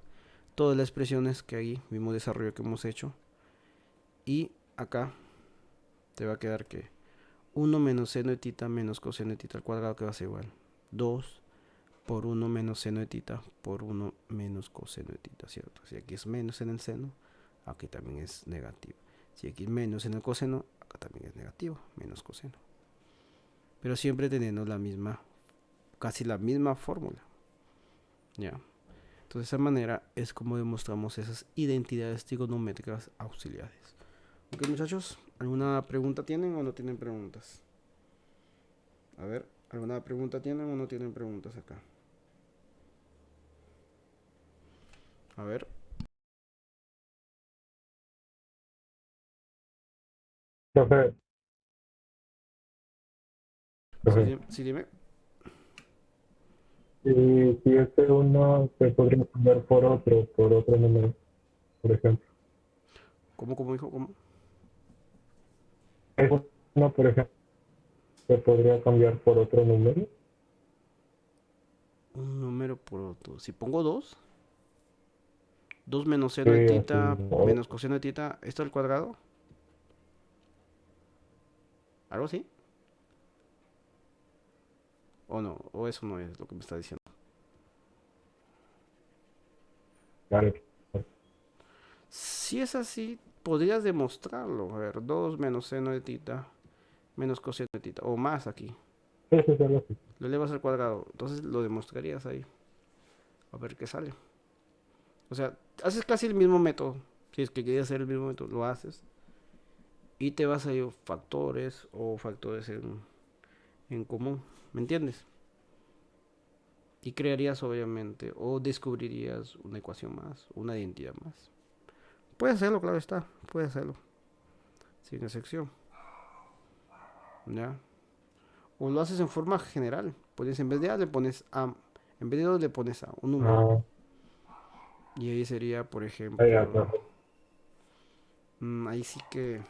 todas las expresiones que hay, mismo desarrollo que hemos hecho. Y acá te va a quedar que 1 menos seno de tita menos coseno de tita al cuadrado, que va a ser igual 2 por 1 menos seno de tita por 1 menos coseno de tita, ¿cierto? Si aquí es menos en el seno, aquí también es negativo. Si aquí es menos en el coseno, acá también es negativo, menos coseno. Pero siempre teniendo la misma, casi la misma fórmula. ¿Ya? Entonces, de esa manera es como demostramos esas identidades trigonométricas auxiliares. Ok, muchachos, ¿alguna pregunta tienen o no tienen preguntas? A ver, ¿alguna pregunta tienen o no tienen preguntas acá? A ver.
Profe, profe,
Sí, dime.
si este uno se podría cambiar por otro número, por ejemplo.
¿Cómo, hijo? ¿Cómo?
Es uno, por ejemplo, se podría cambiar por otro número.
Un número por otro. Si pongo 2, 2 menos
Sí,
seno de tita
así,
menos coseno de tita, ¿esto al cuadrado? ¿Algo así? ¿O no? ¿O eso no es lo que me está diciendo?
claro.
Si es así, podrías demostrarlo. A ver, 2 menos seno de tita menos coseno de tita. O más aquí.
Sí, sí, sí, algo así.
Lo elevas al cuadrado. Entonces lo demostrarías ahí. A ver qué sale. O sea, haces casi el mismo método. Si es que querías hacer el mismo método, lo haces. Y te vas a ir factores o factores en común. ¿Me entiendes? Y crearías obviamente o descubrirías una ecuación más, una identidad más. Puedes hacerlo, claro está. Puedes hacerlo. Sin excepción. ¿Ya? O lo haces en forma general. Pones en vez de A le pones A. En vez de 2 le pones A, un número.
Ah,
Y ahí sería, por
ahí ya,
ejemplo,
profe.
ahí sí que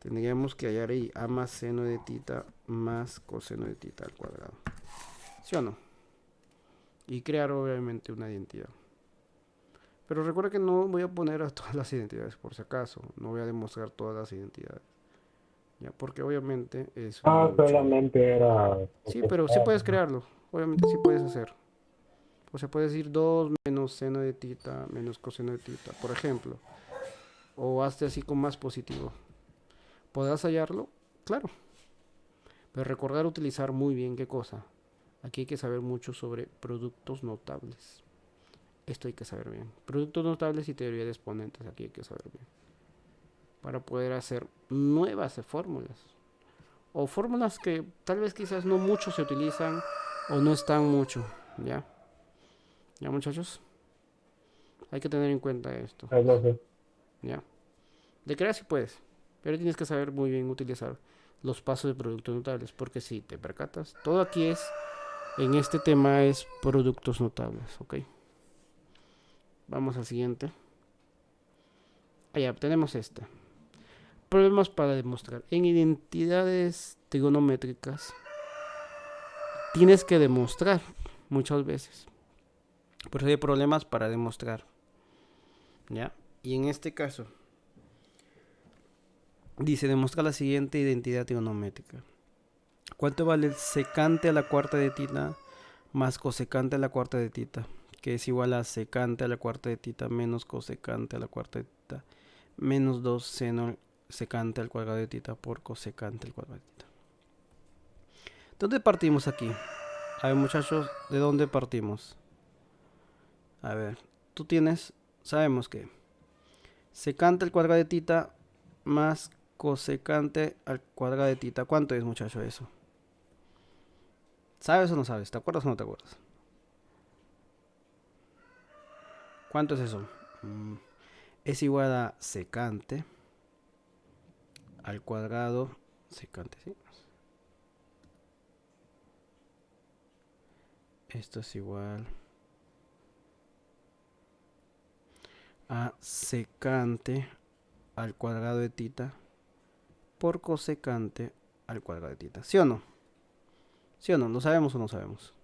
tendríamos que hallar ahí A más seno de tita más coseno de tita al cuadrado. ¿Sí o no? Y crear obviamente una identidad. Pero recuerda que no voy a poner a todas las identidades por si acaso. No voy a demostrar todas las identidades. Ya, porque obviamente es
Ah,
mucho.
solamente era
Sí, pero sí
contestar,
puedes
¿no?
crearlo. Obviamente sí puedes hacer. O sea, puedes decir 2 menos seno de tita menos coseno de tita, por ejemplo. O hazte así con más positivo. ¿Podrás hallarlo? Claro. Pero recordar utilizar muy bien qué cosa. Aquí hay que saber mucho sobre productos notables. Esto hay que saber bien. Productos notables y teoría de exponentes. Aquí hay que saber bien. Para poder hacer nuevas fórmulas. O fórmulas que tal vez quizás no mucho se utilizan o no están mucho. ¿Ya? ¿Ya, muchachos? Hay que tener en cuenta esto.
Ah, profe.
¿Ya? De crear si puedes. Pero tienes que saber muy bien utilizar los pasos de productos notables. Porque si te percatas, todo aquí es, en este tema es productos notables. ¿Ok? Vamos al siguiente. Allá, tenemos este. Problemas para demostrar. En identidades trigonométricas tienes que demostrar muchas veces. Por eso hay problemas para demostrar. ¿Ya? Y en este caso, dice demostrar la siguiente identidad trigonométrica. ¿Cuánto vale el secante a la cuarta de tita más cosecante a la cuarta de tita? Que es igual a secante a la cuarta de tita menos cosecante a la cuarta de tita menos 2 seno secante al cuadrado de tita por cosecante al cuadrado de tita. ¿Dónde partimos aquí? A ver, muchachos, ¿de dónde partimos? A ver, tú tienes, sabemos que secante al cuadrado de tita más cosecante al cuadrado de tita. ¿Cuánto es, muchacho, eso? ¿Sabes o no sabes? ¿Te acuerdas o no te acuerdas? ¿Cuánto es eso? Es igual a secante al cuadrado, secante, ¿sí? Esto es igual a secante al cuadrado de tita por cosecante al cuadrado de tita. ¿Sí o no? ¿Sí o no? ¿Lo sabemos o no sabemos?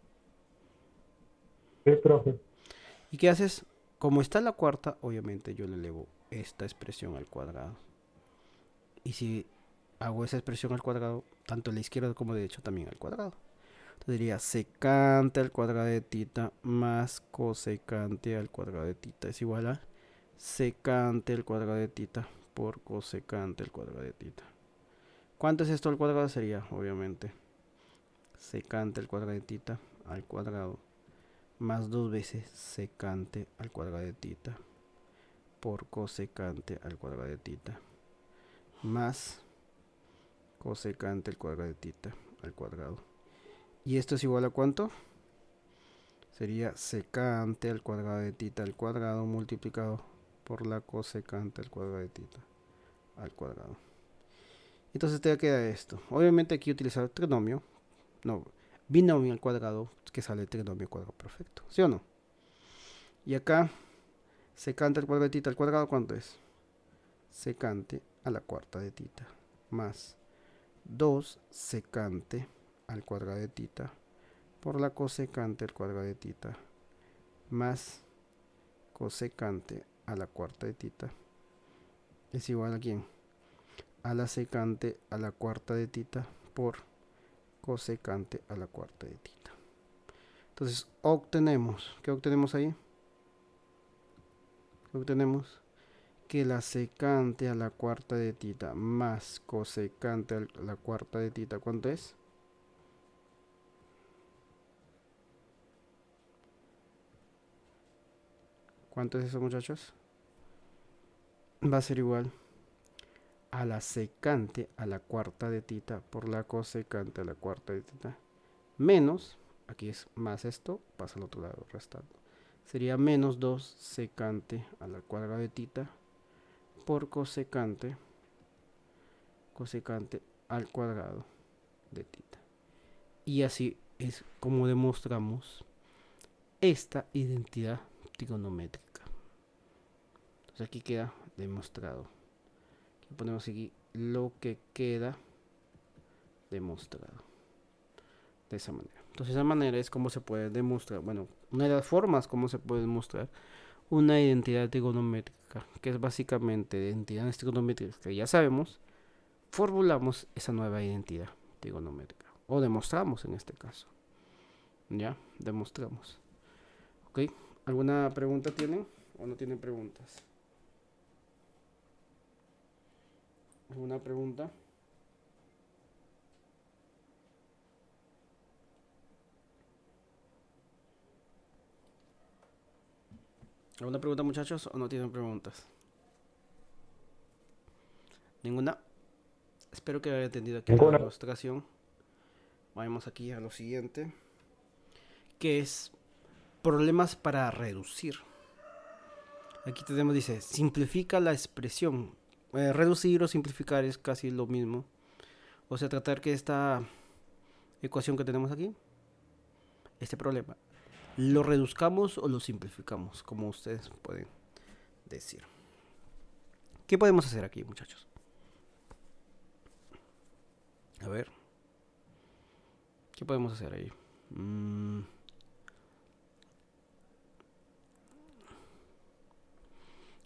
Sí, profe.
¿Y qué haces? Como está la cuarta, obviamente yo le elevo esta expresión al cuadrado. Y si hago esa expresión al cuadrado, tanto a la izquierda como a la derecha también al cuadrado. Entonces diría secante al cuadrado de tita más cosecante al cuadrado de tita es igual a secante al cuadrado de tita por cosecante al cuadrado de tita. ¿Cuánto es esto al cuadrado? Sería, obviamente, secante al cuadrado de tita al cuadrado más 2 veces secante al cuadrado de tita por cosecante al cuadrado de tita más cosecante al cuadrado de tita al cuadrado. ¿Y esto es igual a cuánto? Sería secante al cuadrado de tita al cuadrado multiplicado por la cosecante al cuadrado de tita al cuadrado. Entonces te queda esto. Obviamente aquí utilizar trinomio, no, binomio al cuadrado, que sale trinomio cuadrado perfecto, ¿sí o no? Y acá, secante al cuadrado de tita al cuadrado, ¿cuánto es? Secante a la cuarta de tita más 2 secante al cuadrado de tita por la cosecante al cuadrado de tita más cosecante a la cuarta de tita es igual a quién? A la secante a la cuarta de tita por cosecante a la cuarta de tita. Entonces obtenemos, ¿qué obtenemos ahí? Obtenemos que la secante a la cuarta de tita más cosecante a la cuarta de tita, ¿cuánto es? ¿Cuánto es eso, muchachos? Va a ser igual a la secante a la cuarta de tita por la cosecante a la cuarta de tita menos, aquí es más esto, pasa al otro lado restando. Sería menos 2 secante a la cuadrada de tita por cosecante al cuadrado de tita. Y así es como demostramos esta identidad trigonométrica. Entonces aquí queda demostrado. Aquí ponemos aquí lo que queda demostrado. De esa manera. Entonces esa manera es como se puede demostrar, bueno, una de las formas como se puede demostrar una identidad trigonométrica, que es básicamente de identidades trigonométricas que ya sabemos, formulamos esa nueva identidad trigonométrica, o demostramos en este caso. Ya, demostramos. ¿Ok? ¿Alguna pregunta tienen o no tienen preguntas? ¿Alguna pregunta? ¿Alguna pregunta, muchachos, o no tienen preguntas? ¿Ninguna? Espero que hayan entendido aquí la
Ninguna.
demostración. Vamos aquí a lo siguiente, que es problemas para reducir. Aquí tenemos, dice, simplifica la expresión. Reducir o simplificar es casi lo mismo. O sea, tratar que esta ecuación que tenemos aquí, este problema, lo reduzcamos o lo simplificamos, como ustedes pueden decir. ¿Qué podemos hacer aquí, muchachos? A ver. ¿Qué podemos hacer ahí?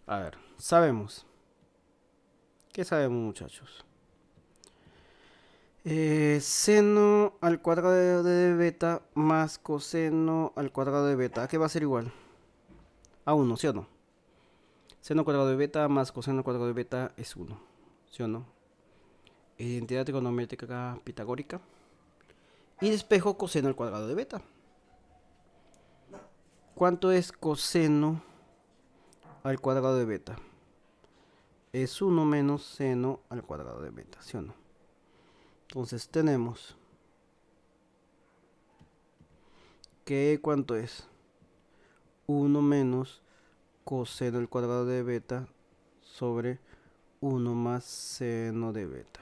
A ver, sabemos. ¿Qué sabemos, muchachos? Seno al cuadrado de beta más coseno al cuadrado de beta. ¿A qué va a ser igual? A 1, ¿sí o no? Seno al cuadrado de beta más coseno al cuadrado de beta es 1, ¿sí o no? Identidad trigonométrica pitagórica. Y despejo coseno al cuadrado de beta. ¿Cuánto es coseno al cuadrado de beta? Es 1 menos seno al cuadrado de beta, ¿sí o no? Entonces tenemos que ¿cuánto es? 1 menos coseno al cuadrado de beta sobre 1 más seno de beta.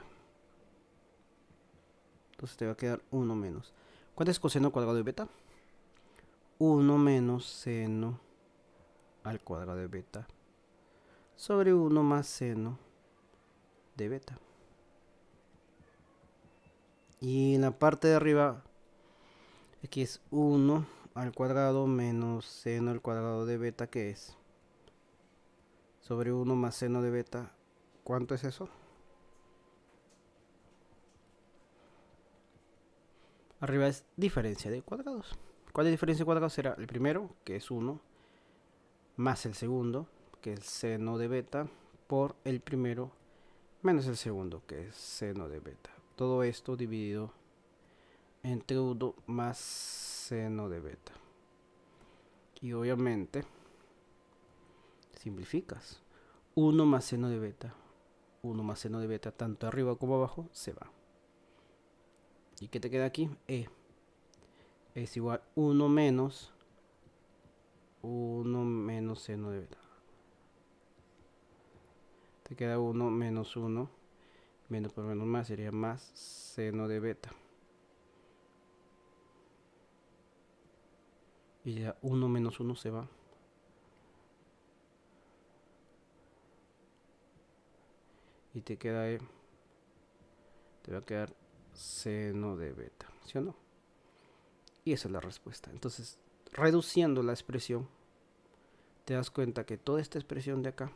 Entonces te va a quedar 1 menos. ¿Cuánto es coseno al cuadrado de beta? 1 menos seno al cuadrado de beta sobre 1 más seno de beta. Y en la parte de arriba, aquí es 1 al cuadrado menos seno al cuadrado de beta, que es sobre 1 más seno de beta. ¿Cuánto es eso? Arriba es diferencia de cuadrados. ¿Cuál es la diferencia de cuadrados? Será el primero, que es 1, más el segundo, que es seno de beta, por el primero menos el segundo, que es seno de beta. Todo esto dividido entre 1 más seno de beta. Y obviamente simplificas. 1 más seno de beta. 1 más seno de beta, tanto arriba como abajo, se va. ¿Y qué te queda aquí? E es igual 1 menos seno de beta. Te queda 1 menos 1. Menos por menos más sería más seno de beta. Y ya 1 menos 1 se va. Y te queda E. Te va a quedar seno de beta. ¿Sí o no? Y esa es la respuesta. Entonces, reduciendo la expresión, te das cuenta que toda esta expresión de acá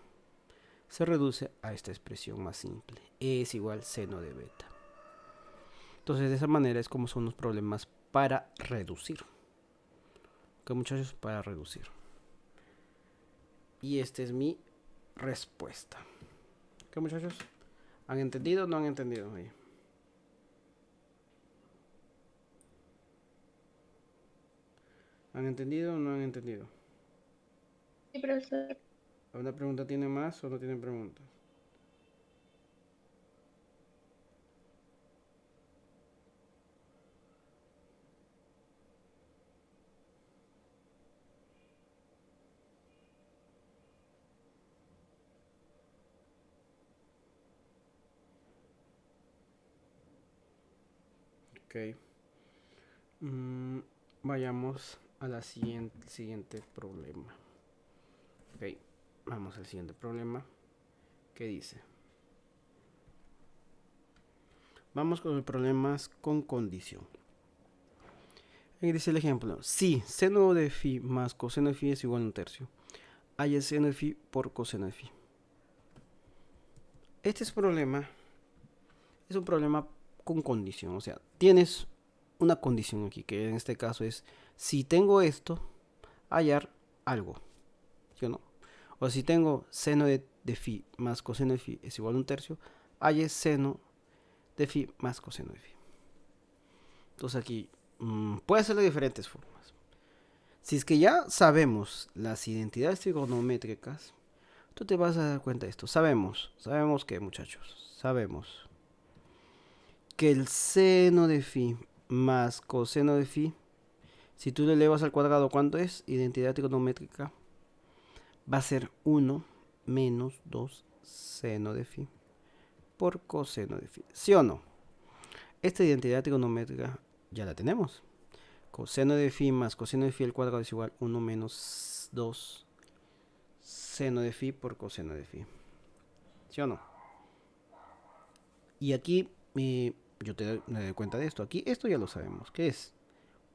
se reduce a esta expresión más simple. E es igual seno de beta. Entonces, de esa manera es como son los problemas para reducir. ¿Ok, muchachos? Para reducir. Y esta es mi respuesta. ¿Qué, muchachos? ¿Han entendido o no han entendido? Ahí. ¿Han entendido o no han entendido?
Sí, profesor.
¿Una pregunta tiene más o no tiene preguntas? Ok. Vayamos a la siguiente problema. Ok. Vamos al siguiente problema. ¿Qué dice? Vamos con los problemas con condición. Aquí dice el ejemplo. Si seno de phi más coseno de phi es igual a 1/3. Hay seno de phi por coseno de phi. Este es un problema con condición. O sea, tienes una condición aquí, que en este caso es, si tengo esto, hallar algo. ¿Sí o no? O si tengo seno de phi más coseno de phi es igual a 1/3, halle seno de phi más coseno de phi. Entonces aquí puede ser de diferentes formas. Si es que ya sabemos las identidades trigonométricas, tú te vas a dar cuenta de esto. Sabemos que, muchachos, sabemos que el seno de phi más coseno de phi, si tú le elevas al cuadrado, ¿cuánto es? Identidad trigonométrica va a ser 1 menos 2 seno de phi por coseno de phi. ¿Sí o no? Esta identidad trigonométrica ya la tenemos. Coseno de phi más coseno de phi al cuadrado es igual a 1 menos 2 seno de phi por coseno de phi. ¿Sí o no? Y aquí yo te doy cuenta de esto. Aquí esto ya lo sabemos. ¿Qué es?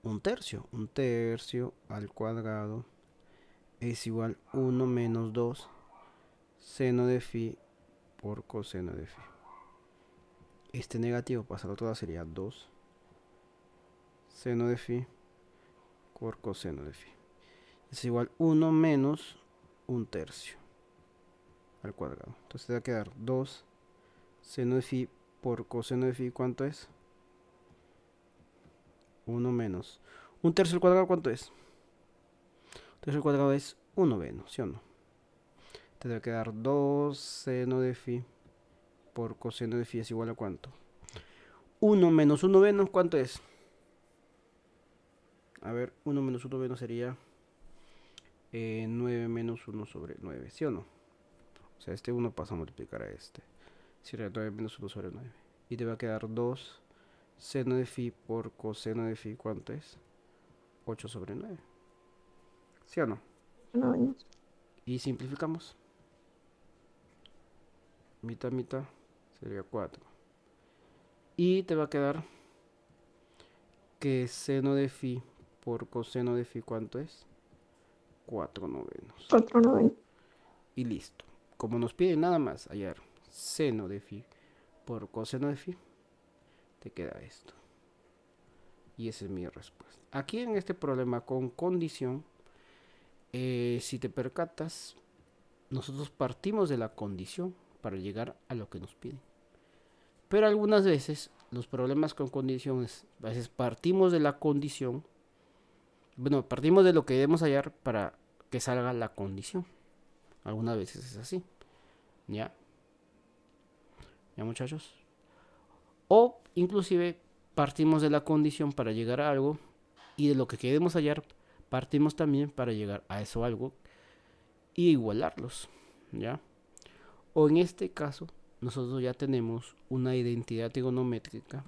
1/3. 1/3 al cuadrado es igual a 1 menos 2 seno de phi por coseno de phi. Este negativo pasa al otro lado, sería 2 seno de phi por coseno de phi. Es igual a 1 menos 1/3 al cuadrado. Entonces te va a quedar 2 seno de phi por coseno de phi. ¿Cuánto es? 1 menos 1/3 al cuadrado. ¿Cuánto es? 1/3 al cuadrado es 1/2, ¿sí o no? Te va a quedar 2 seno de phi por coseno de phi es igual a ¿cuánto? 1 menos 1/2, ¿cuánto es? A ver, 1 menos 1/2 sería 9 menos 1 sobre 9, ¿sí o no? O sea, este 1 pasa a multiplicar a este. Sería 9 menos 1 sobre 9. Y te va a quedar 2 seno de phi por coseno de phi, ¿cuánto es? 8 sobre 9. ¿Sí o no?
No,
Y simplificamos. mitad, mitad, sería 4. Y te va a quedar que seno de phi por coseno de phi, ¿cuánto es? 4/9.
4/9.
Y listo. Como nos pide nada más hallar seno de phi por coseno de phi, te queda esto. Y esa es mi respuesta. Aquí en este problema con condición, si te percatas, nosotros partimos de la condición para llegar a lo que nos piden. Pero algunas veces los problemas con condiciones, a veces partimos de la condición, bueno, partimos de lo que debemos hallar para que salga la condición. Algunas veces es así. ¿Ya? ¿Ya, muchachos? O inclusive partimos de la condición para llegar a algo y de lo que queremos hallar partimos también para llegar a eso algo y igualarlos. ¿Ya? O en este caso, nosotros ya tenemos una identidad trigonométrica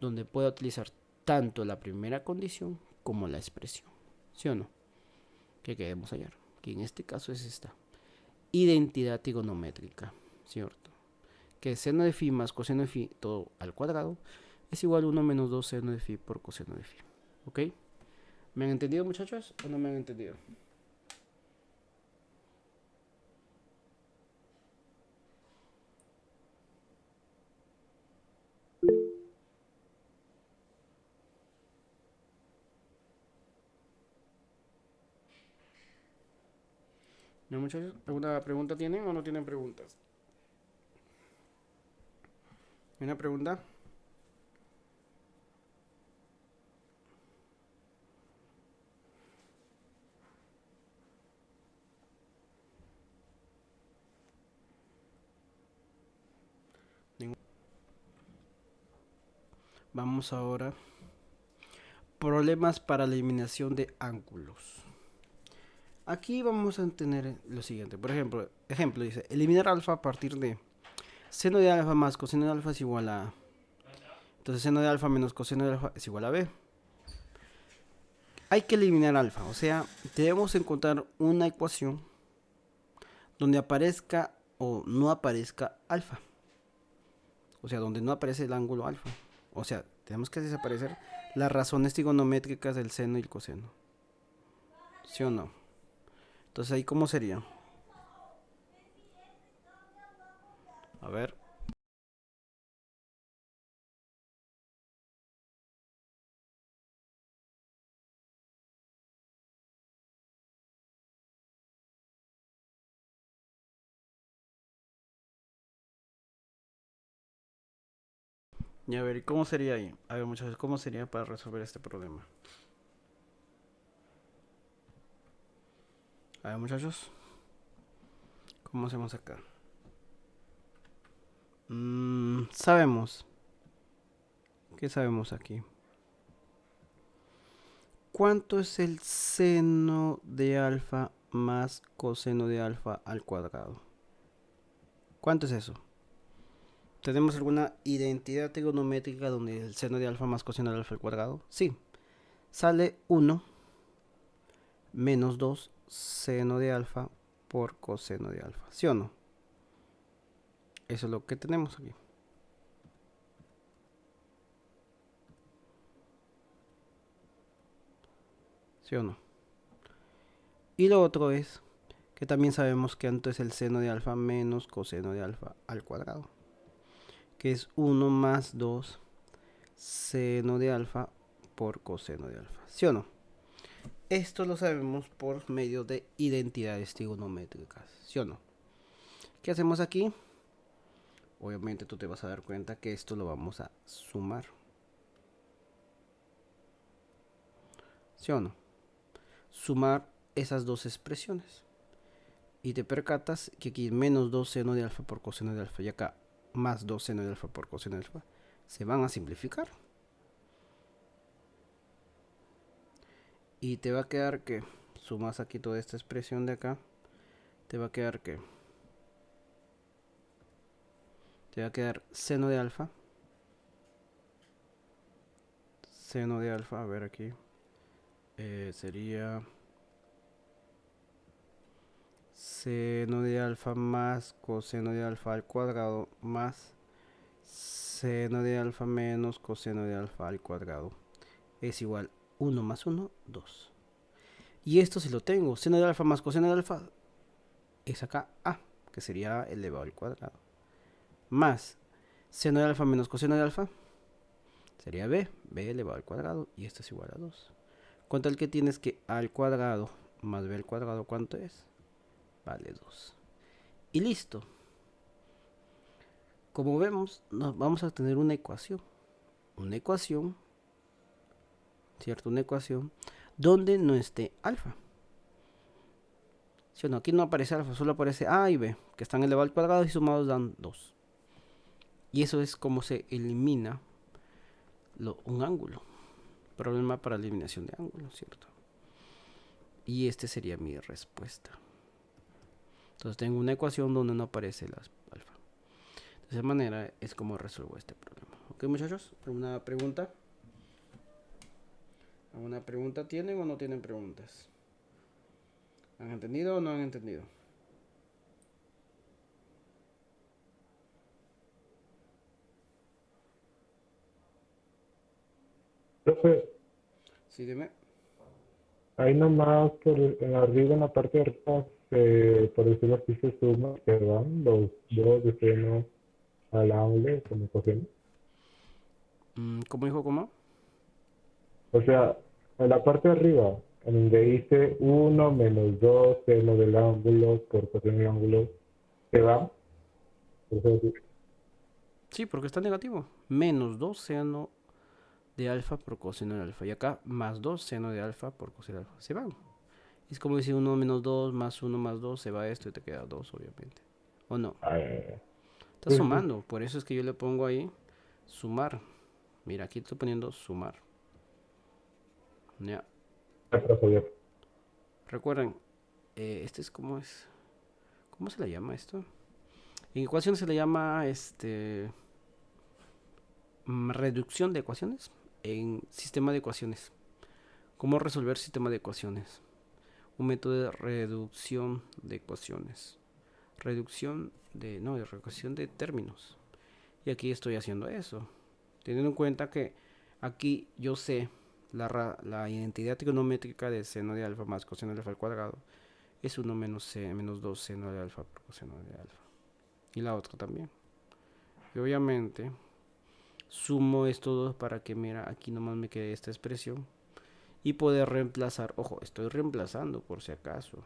donde pueda utilizar tanto la primera condición como la expresión. ¿Sí o no? Que queremos hallar. Que en este caso es esta identidad trigonométrica. ¿Cierto? Que seno de phi más coseno de phi todo al cuadrado es igual a 1 menos 2 seno de phi por coseno de phi. ¿Ok? ¿Me han entendido, muchachos? ¿O no me han entendido? ¿No, muchachos? ¿Alguna pregunta tienen o no tienen preguntas? ¿Una pregunta? Vamos ahora. Problemas para la eliminación de ángulos. Aquí vamos a tener lo siguiente. Por ejemplo, dice, eliminar alfa a partir de seno de alfa más coseno de alfa es igual a... Entonces seno de alfa menos coseno de alfa es igual a b. Hay que eliminar alfa, o sea, debemos encontrar una ecuación donde aparezca o no aparezca alfa. O sea, donde no aparece el ángulo alfa. O sea, tenemos que desaparecer las razones trigonométricas del seno y el coseno. ¿Sí o no? Entonces ahí cómo sería. A ver. Y a ver, ¿cómo sería ahí? A ver, muchachos, ¿cómo sería para resolver este problema? A ver, muchachos, ¿cómo hacemos acá? Sabemos. ¿Qué sabemos aquí? ¿Cuánto es el seno de alfa más coseno de alfa al cuadrado? ¿Cuánto es eso? ¿Tenemos alguna identidad trigonométrica donde el seno de alfa más coseno de alfa al cuadrado? Sí. Sale 1 menos 2 seno de alfa por coseno de alfa. ¿Sí o no? Eso es lo que tenemos aquí. ¿Sí o no? Y lo otro es que también sabemos que antes es el seno de alfa menos coseno de alfa al cuadrado, que es 1 más 2 seno de alfa por coseno de alfa. ¿Sí o no? Esto lo sabemos por medio de identidades trigonométricas. ¿Sí o no? ¿Qué hacemos aquí? Obviamente tú te vas a dar cuenta que esto lo vamos a sumar. ¿Sí o no? Sumar esas dos expresiones. Y te percatas que aquí menos 2 seno de alfa por coseno de alfa y acá más 2 seno de alfa por coseno de alfa se van a simplificar. Y te va a quedar que sumas aquí toda esta expresión de acá. Te va a quedar que te va a quedar seno de alfa. Seno de alfa, a ver aquí. Sería seno de alfa más coseno de alfa al cuadrado más seno de alfa menos coseno de alfa al cuadrado es igual 1 más 1, 2. Y esto si lo tengo, seno de alfa más coseno de alfa es acá A, que sería elevado al cuadrado. Más seno de alfa menos coseno de alfa sería B elevado al cuadrado. Y esto es igual a 2. Con tal que tienes que A al cuadrado más B al cuadrado, ¿cuánto es? Vale 2. Y listo. Como vemos, nos vamos a tener una ecuación. Una ecuación, ¿cierto? Una ecuación donde no esté alfa. ¿Sí o no? Aquí no aparece alfa, solo aparece A y B, que están elevados al cuadrado y sumados dan 2. Y eso es como se elimina un ángulo. Problema para eliminación de ángulos, ¿cierto? Y este sería mi respuesta. Entonces tengo una ecuación donde no aparece el alfa. De esa manera es como resuelvo este problema. ¿Ok, muchachos? ¿Alguna pregunta? ¿Alguna pregunta tienen o no tienen preguntas? ¿Han entendido o no han entendido?
Profe,
Sí, dime.
ahí nomás en arriba en la parte de arriba, por decirlo así, se suma, se van los dos de seno al ángulo como coseno.
¿Cómo dijo cómo?
O sea, en la parte de arriba, en donde dice 1 menos 2 seno del ángulo por coseno del ángulo, se va. O sea,
Sí, porque está negativo. Menos 2 seno de alfa por coseno de alfa. Y acá más 2 seno de alfa por coseno de alfa. Se van. Es como decir 1 menos 2 más 1 más 2. Se va esto y te queda 2, obviamente. ¿O no? Está
sí, sí,
sumando. Por eso es que yo le pongo ahí sumar. Mira, aquí estoy poniendo sumar. Ya.
sí, profe,
Recuerden, este es como es. ¿Cómo se le llama esto? En ecuaciones se le llama reducción de ecuaciones. En sistema de ecuaciones. ¿Cómo resolver sistema de ecuaciones? Un método de reducción de ecuaciones. Reducción de términos. Y aquí estoy haciendo eso. Teniendo en cuenta que aquí yo sé la identidad trigonométrica de seno de alfa más coseno de alfa al cuadrado es 1 menos 2 seno de alfa por coseno de alfa. Y la otra también. Y obviamente sumo estos dos para que, mira, aquí nomás me quede esta expresión. Y poder reemplazar, ojo, estoy reemplazando por si acaso.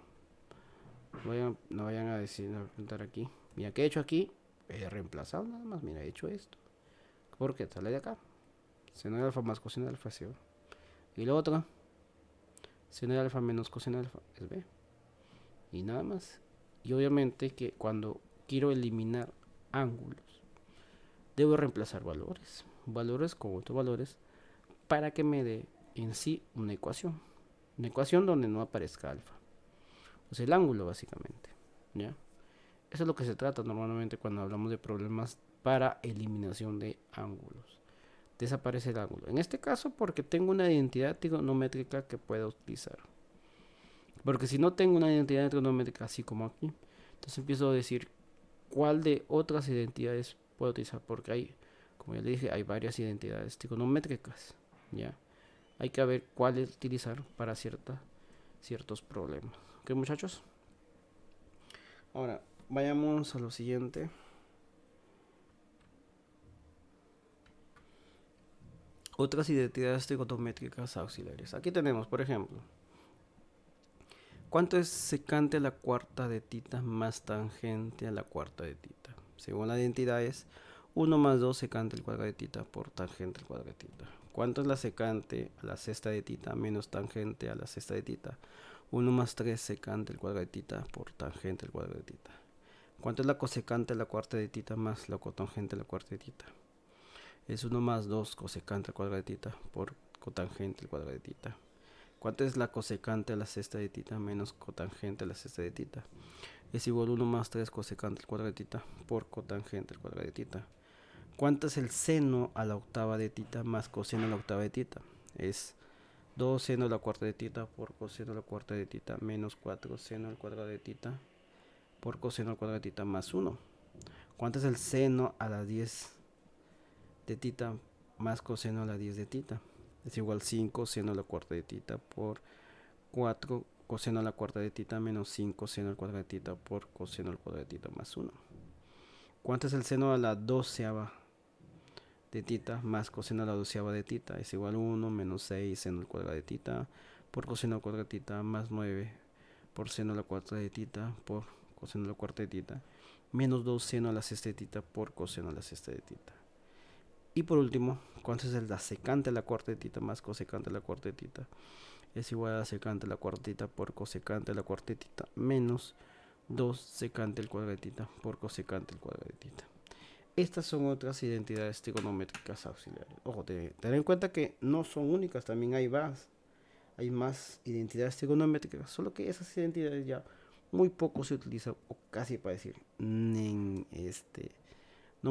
No vayan a decir, a preguntar aquí. Mira, ¿qué he hecho aquí? He reemplazado nada más, mira, he hecho esto. ¿Por qué? Sale de acá. Seno de alfa más coseno de alfa es C. Y la otra, seno de alfa menos coseno de alfa es B. Y nada más. Y obviamente que cuando quiero eliminar ángulos, debo reemplazar valores. Valores con otros valores para que me dé en sí una ecuación. Una ecuación donde no aparezca alfa. O sea, el ángulo básicamente. ¿Ya? Eso es lo que se trata normalmente cuando hablamos de problemas para eliminación de ángulos. Desaparece el ángulo. En este caso porque tengo una identidad trigonométrica que puedo utilizar. Porque si no tengo una identidad trigonométrica así como aquí, entonces empiezo a decir cuál de otras identidades puedo utilizar. Porque hay, como ya le dije, hay varias identidades trigonométricas. ¿Ya? Hay que ver cuál utilizar para ciertos problemas. ¿Ok, muchachos? Ahora, vayamos a lo siguiente. Otras identidades trigonométricas auxiliares. Aquí tenemos, por ejemplo, ¿cuánto es secante a la cuarta de tita más tangente a la cuarta de tita? Según la identidad es 1 más 2 secante al cuadrado de tita por tangente al cuadrado de tita. ¿Cuánto es la secante a la sexta de tita menos tangente a la sexta de tita? 1 más 3 secante al cuadrado de tita por tangente al cuadrado de tita. ¿Cuánto es la cosecante a la cuarta de tita más la cotangente a la cuarta de tita? Es 1 más 2 cosecante al cuadrado de tita por cotangente al cuadrado de tita. ¿Cuánto es la cosecante a la sexta de tita menos cotangente a la sexta de tita? Es igual a 1 más 3 cosecante al cuadrado de tita por cotangente al cuadrado de tita. ¿Cuánto es el seno a la octava de tita más coseno a la octava de tita? Es 2 seno a la cuarta de tita por coseno a la cuarta de tita menos 4 seno al cuadrado de tita por coseno al cuadrado de tita más 1. ¿Cuánto es el seno a la 10 de tita más coseno a la 10 de tita? Es igual 5 seno a la cuarta de tita por 4 coseno a la cuarta de tita menos 5 seno al cuadrado de tita por coseno al cuadrado de tita más 1. ¿Cuánto es el seno a la doceava de tita más coseno a la doceava de tita? Es igual 1 menos 6 seno al cuadrado de tita por coseno al cuadrado de tita más 9 por seno a la cuarta de tita por coseno a la cuarta de tita menos 2 seno a la sexta de tita por coseno a la sexta de tita. Y por último, ¿cuánto es el la secante a la cuarta de tita más cosecante a la cuarta de tita? Es igual a secante a la cuarta de tita por cosecante a la cuarta de tita menos 2 secante al cuadrado de tita por cosecante al cuadrado de tita. Estas son otras identidades trigonométricas auxiliares. Ojo, tener en cuenta que no son únicas, también hay más identidades trigonométricas, solo que esas identidades ya muy poco se utilizan, o casi para decir, no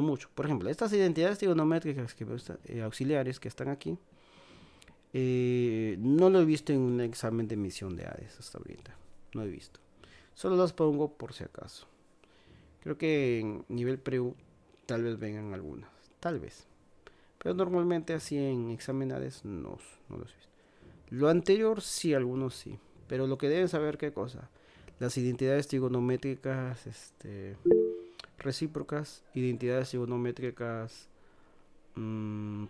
mucho. Por ejemplo, estas identidades trigonométricas auxiliares que están aquí, no lo he visto en un examen de emisión de Hades hasta ahorita. No he visto. Solo las pongo por si acaso. Creo que en nivel preu tal vez vengan algunas. Tal vez. Pero normalmente así en exámenes no los he visto. Lo anterior sí, algunos sí. Pero lo que deben saber, ¿qué cosa? Las identidades trigonométricas recíprocas, identidades trigonométricas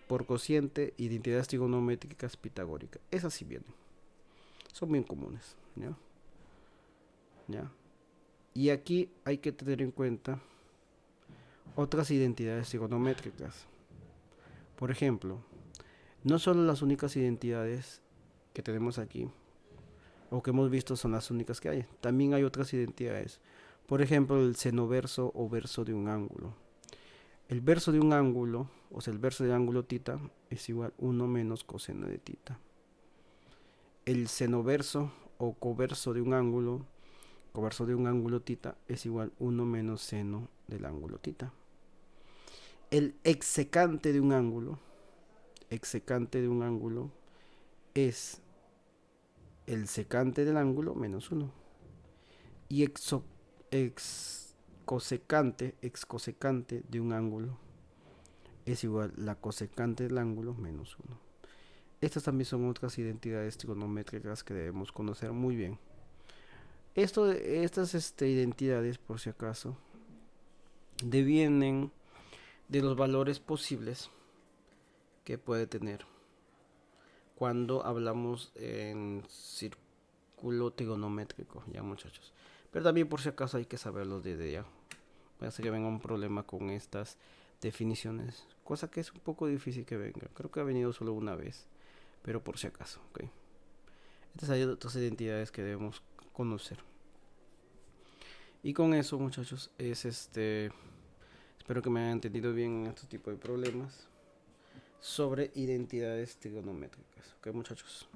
por cociente, identidades trigonométricas pitagóricas. Esas sí vienen. Son bien comunes. ¿Ya? Y aquí hay que tener en cuenta otras identidades trigonométricas. Por ejemplo, no solo las únicas identidades que tenemos aquí o que hemos visto son las únicas que hay. También hay otras identidades. Por ejemplo, el senoverso o verso de un ángulo. El verso de un ángulo, o sea, el verso del ángulo tita es igual 1 menos coseno de tita. El senoverso o coverso de un ángulo tita es igual 1 menos seno del ángulo tita. El exsecante de un ángulo es el secante del ángulo menos 1. Y excosecante de un ángulo es igual la cosecante del ángulo menos 1. Estas también son otras identidades trigonométricas que debemos conocer muy bien. Estas identidades, por si acaso, devienen de los valores posibles que puede tener cuando hablamos en círculo trigonométrico, ya muchachos. Pero también por si acaso hay que saberlos desde ya. Puede ser que venga un problema con estas definiciones, cosa que es un poco difícil que venga. Creo que ha venido solo una vez, pero por si acaso, ¿ok? Estas hay otras identidades que debemos conocer. Y con eso, muchachos, espero que me hayan entendido bien en este tipo de problemas sobre identidades trigonométricas. Ok, muchachos.